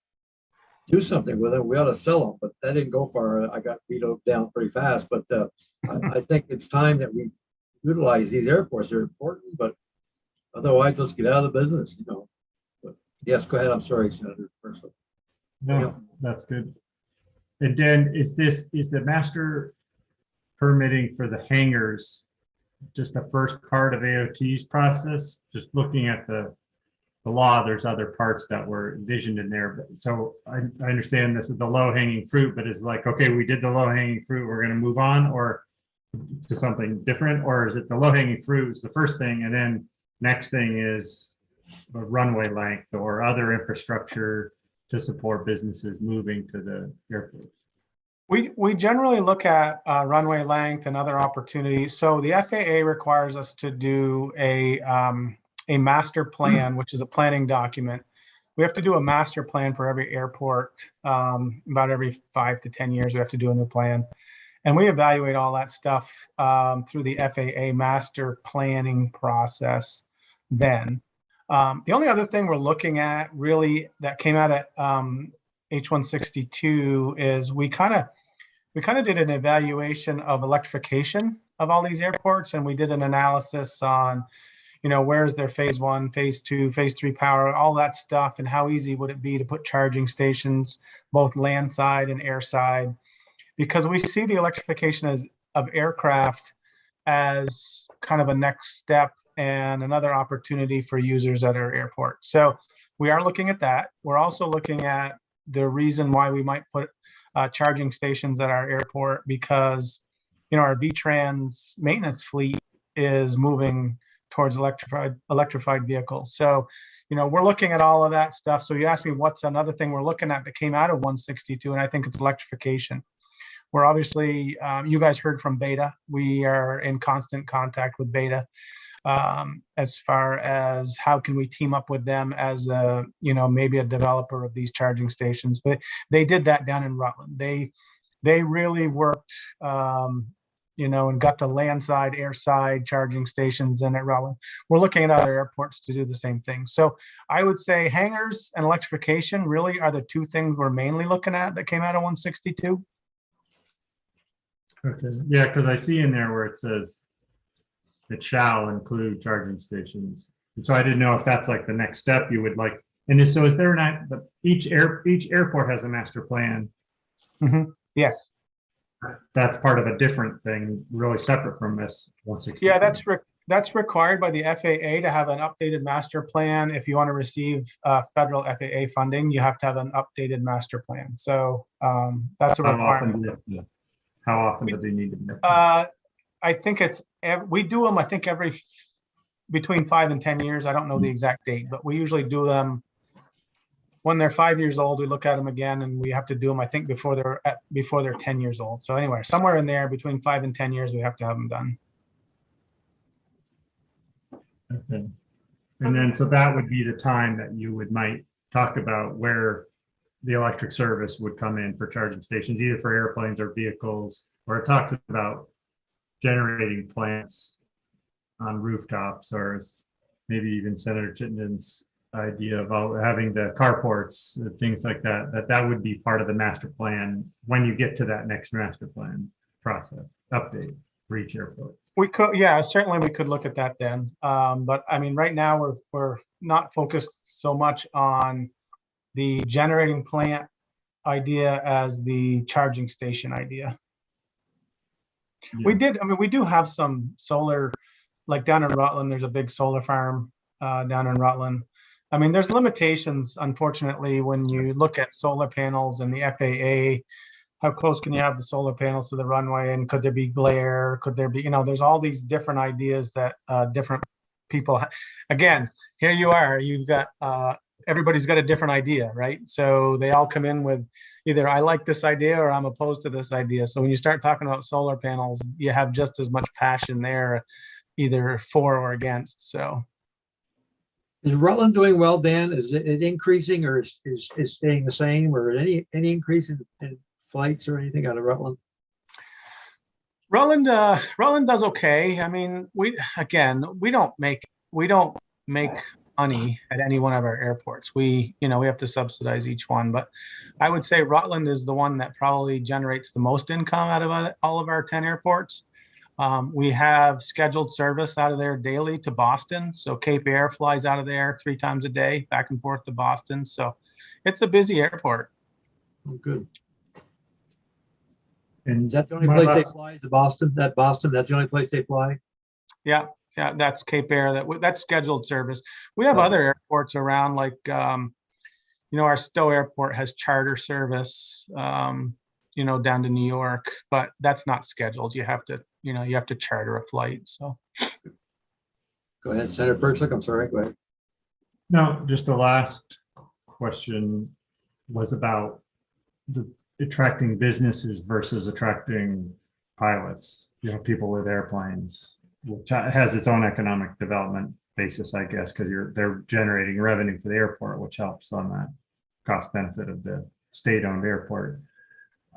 do something with them, we ought to sell them, but that didn't go far. I got vetoed down pretty fast, but I think it's time that we utilize these airports. They're important, but otherwise let's get out of the business, But yes, go ahead. I'm sorry, Senator. no, that's good. And then is the master permitting for the hangars just the first part of AOT's process? Just looking at the law, there's other parts that were envisioned in there. So I understand this is the low-hanging fruit, but it's like, okay, we did the low-hanging fruit, we're going to move on or to something different? Or is it the low-hanging fruit is the first thing, and then next thing is the runway length or other infrastructure to support businesses moving to the airport? We generally look at runway length and other opportunities. So the FAA requires us to do a master plan, which is a planning document. We have to do a master plan for every airport. About every 5 to 10 years, we have to do a new plan. And we evaluate all that stuff through the FAA master planning process then. The only other thing we're looking at really that came out at H162 is we kind of did an evaluation of electrification of all these airports, and we did an analysis on, where's their phase 1, phase 2, phase 3 power, all that stuff, and how easy would it be to put charging stations, both land side and air side, because we see the electrification of aircraft as kind of a next step and another opportunity for users at our airport. So we are looking at that. We're also looking at the reason why we might put charging stations at our airport, because our V-Trans maintenance fleet is moving towards electrified vehicles. So we're looking at all of that stuff. So you asked me what's another thing we're looking at that came out of 162, and I think it's electrification. We're obviously, you guys heard from Beta. We are in constant contact with Beta as far as how can we team up with them as a, maybe a developer of these charging stations. But they did that down in Rutland. They really worked, and got the land side, air side charging stations in at Rutland. We're looking at other airports to do the same thing. So I would say hangars and electrification really are the two things we're mainly looking at that came out of 162. Okay, yeah, because I see in there where it says it shall include charging stations. And so I didn't know if that's like the next step you would like. And so is there not, each airport has a master plan? Mm-hmm. Yes. That's part of a different thing, really separate from this 160. Yeah, that's required by the FAA to have an updated master plan. If you want to receive federal FAA funding, you have to have an updated master plan. So that's a requirement. How often do they need to do? I think we do them, I think every between 5 and 10 years. I don't know the exact date, but we usually do them when they're 5 years old. We look at them again, and we have to do them, I think, before they're 10 years old. So anyway, somewhere in there between 5 and 10 years, we have to have them done. Okay. And then, so that would be the time that you might talk about where the electric service would come in for charging stations, either for airplanes or vehicles, or it talks about generating plants on rooftops, or maybe even Senator Chittenden's idea about having the carports, things like that, that would be part of the master plan when you get to that next master plan process update for each airport. We could, yeah, certainly we could look at that then. But I mean, right now we're not focused so much on the generating plant idea as the charging station idea. Yeah. We do have some solar, like down in Rutland, there's a big solar farm down in Rutland. I mean, there's limitations, unfortunately, when you look at solar panels and the FAA, how close can you have the solar panels to the runway, and could there be glare? Could there be, there's all these different ideas that different people, again, here you are, you've got, everybody's got a different idea, right? So they all come in with either I like this idea or I'm opposed to this idea. So when you start talking about solar panels, you have just as much passion there, either for or against. So is Rutland doing well, Dan? Is it increasing, or is staying the same, or any increase in flights or anything out of Rutland? Rutland does okay. I mean, we don't make money at any one of our airports. We have to subsidize each one, but I would say Rutland is the one that probably generates the most income out of all of our 10 airports. We have scheduled service out of there daily to Boston. So Cape Air flies out of there 3 times a day, back and forth to Boston. So it's a busy airport. Oh, good. And is that the only place they fly is to Boston? That's the only place they fly? Yeah, that's Cape Air. That's scheduled service. We have other airports around, like our Stowe Airport has charter service, down to New York, but that's not scheduled. You have to charter a flight. So go ahead, Senator Perchlik. I'm sorry. Go ahead. No, just the last question. was about the attracting businesses versus attracting pilots, people with airplanes, which has its own economic development basis, I guess, because they're generating revenue for the airport, which helps on that cost benefit of the state-owned airport.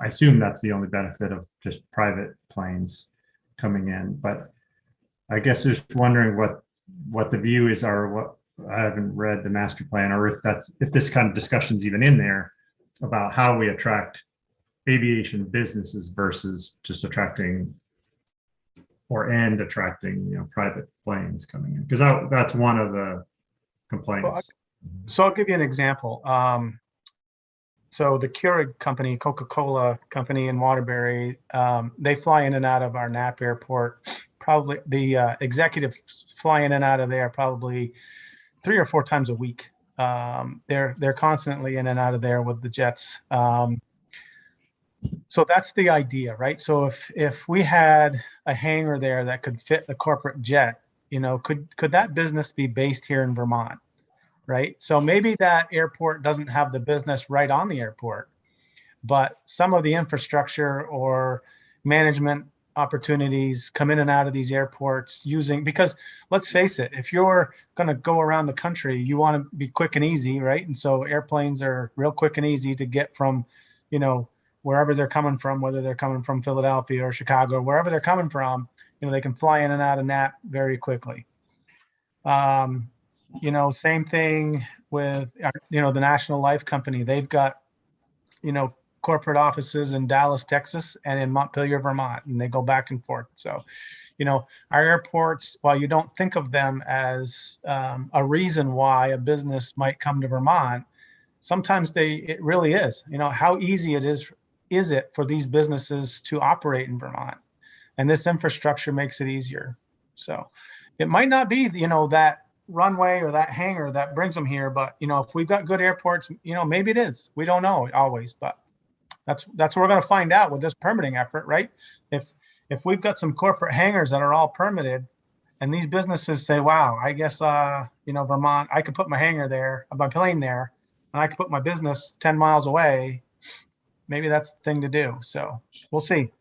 I assume that's the only benefit of just private planes coming in, but I guess just wondering what the view is, or what, I haven't read the master plan, or if this kind of discussion's even in there about how we attract aviation businesses versus just attracting private planes coming in, because that's one of the complaints. So I'll give you an example. So the Keurig company, Coca-Cola company in Waterbury, they fly in and out of our Knapp Airport. Probably the executives fly in and out of there probably 3 or 4 times a week. They're constantly in and out of there with the jets. So that's the idea, right? So if we had a hangar there that could fit the corporate jet, could that business be based here in Vermont, right? So maybe that airport doesn't have the business right on the airport, but some of the infrastructure or management opportunities come in and out of these airports because let's face it, if you're going to go around the country, you want to be quick and easy, right? And so airplanes are real quick and easy to get from, wherever they're coming from, whether they're coming from Philadelphia or Chicago, or wherever they're coming from, they can fly in and out of Knapp very quickly. Same thing with, the National Life Company. They've got, corporate offices in Dallas, Texas, and in Montpelier, Vermont, and they go back and forth. So, our airports, while you don't think of them as a reason why a business might come to Vermont, sometimes it really is. How easy is it for these businesses to operate in Vermont? And this infrastructure makes it easier. So it might not be, that runway or that hangar that brings them here, but, if we've got good airports, maybe it is. We don't know always, but that's what we're going to find out with this permitting effort, right? If we've got some corporate hangars that are all permitted, and these businesses say, wow, I guess, Vermont, I could put my hangar there, my plane there, and I could put my business 10 miles away. Maybe that's the thing to do. So we'll see.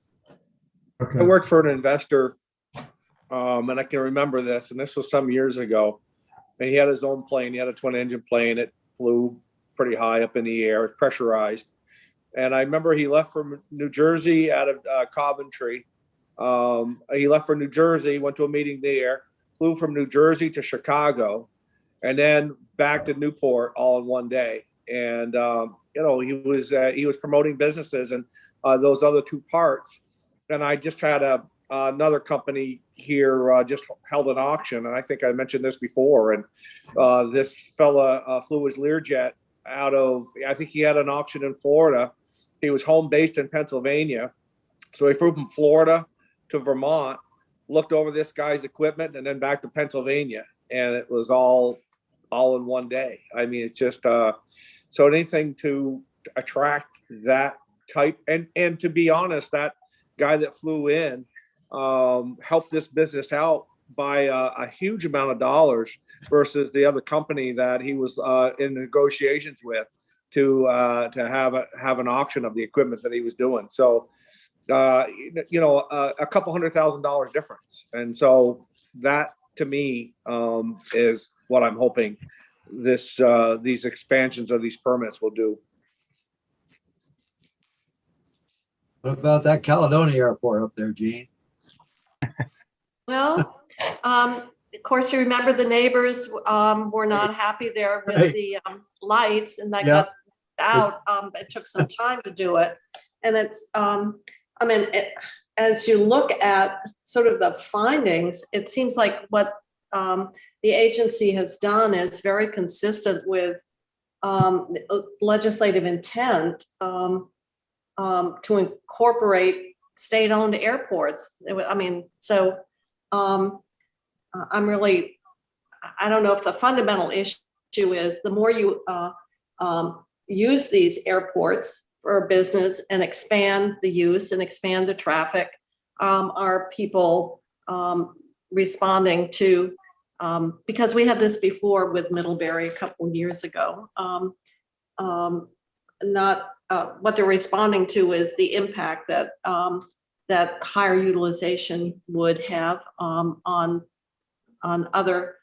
I worked for an investor, and I can remember this, and this was some years ago. And he had his own plane. He had a twin-engine plane. It flew pretty high up in the air, pressurized. And I remember he left from New Jersey out of Coventry. He left for New Jersey, went to a meeting there, flew from New Jersey to Chicago, and then back to Newport all in one day. And he was promoting businesses and those other 2 parts. And I just had another company here just held an auction, and I think I mentioned this before. And this fella flew his Learjet out of, I think he had an auction in Florida. He was home based in Pennsylvania, so he flew from Florida to Vermont, looked over this guy's equipment, and then back to Pennsylvania, and it was all in one day. I mean, it's just so anything to attract that type, and to be honest, that guy that flew in helped this business out by a huge amount of dollars versus the other company that he was in negotiations with to have an auction of the equipment that he was doing. So a couple $100,000 difference, and so that to me is what I'm hoping these expansions of these permits will do. What about that Caledonia Airport up there, Gene? Well, of course, you remember the neighbors were not happy there with the lights, and that got out. It took some time to do it. And it's, as you look at sort of the findings, it seems like what the agency has done is very consistent with legislative intent to incorporate state-owned airports. I'm really, I don't know if the fundamental issue is the more you use these airports for business and expand the use and expand the traffic, are people responding to, because we had this before with Middlebury a couple of years ago. what they're responding to is the impact that that higher utilization would have on other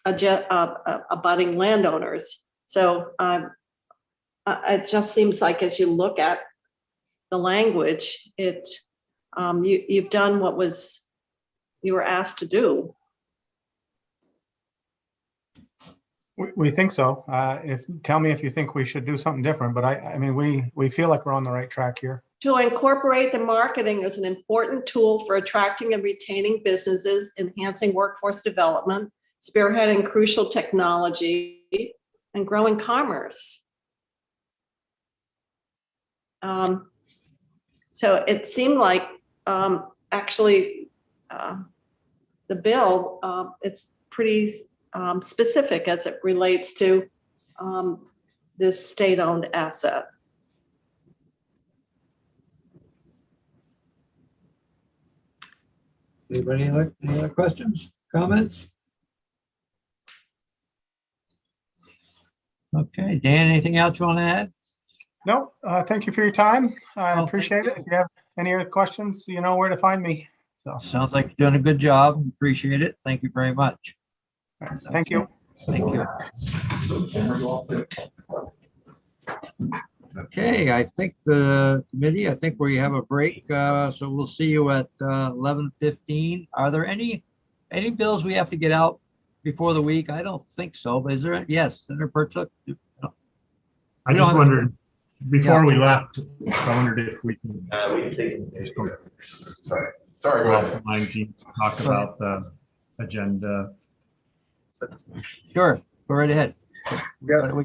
abutting landowners. So it just seems like as you look at the language, you've done what you were asked to do. We think so. Tell me if you think we should do something different, but I mean, we feel like we're on the right track here. To incorporate the marketing as an important tool for attracting and retaining businesses, enhancing workforce development, spearheading crucial technology, and growing commerce. So it seemed like actually the bill, it's pretty specific as it relates to this state-owned asset. Anybody, any other questions, comments? Okay, Dan, anything else you want to add? No, thank you for your time. I Oh, appreciate thank it. If you have any other questions, you know where to find me. So, Sounds like you're doing a good job. Appreciate it. Thank you very much. thank you. Thank you. Okay, I think the committee, I think we have a break, so we'll see you at 11:15. Are there any bills we have to get out before the week? I don't think so, but is there? Yes, Senator Perchuk. I just wondered, before we left, I wondered if we can just go Sorry, go ahead. offline, Gene, talk about the agenda. Sure, go right ahead. We got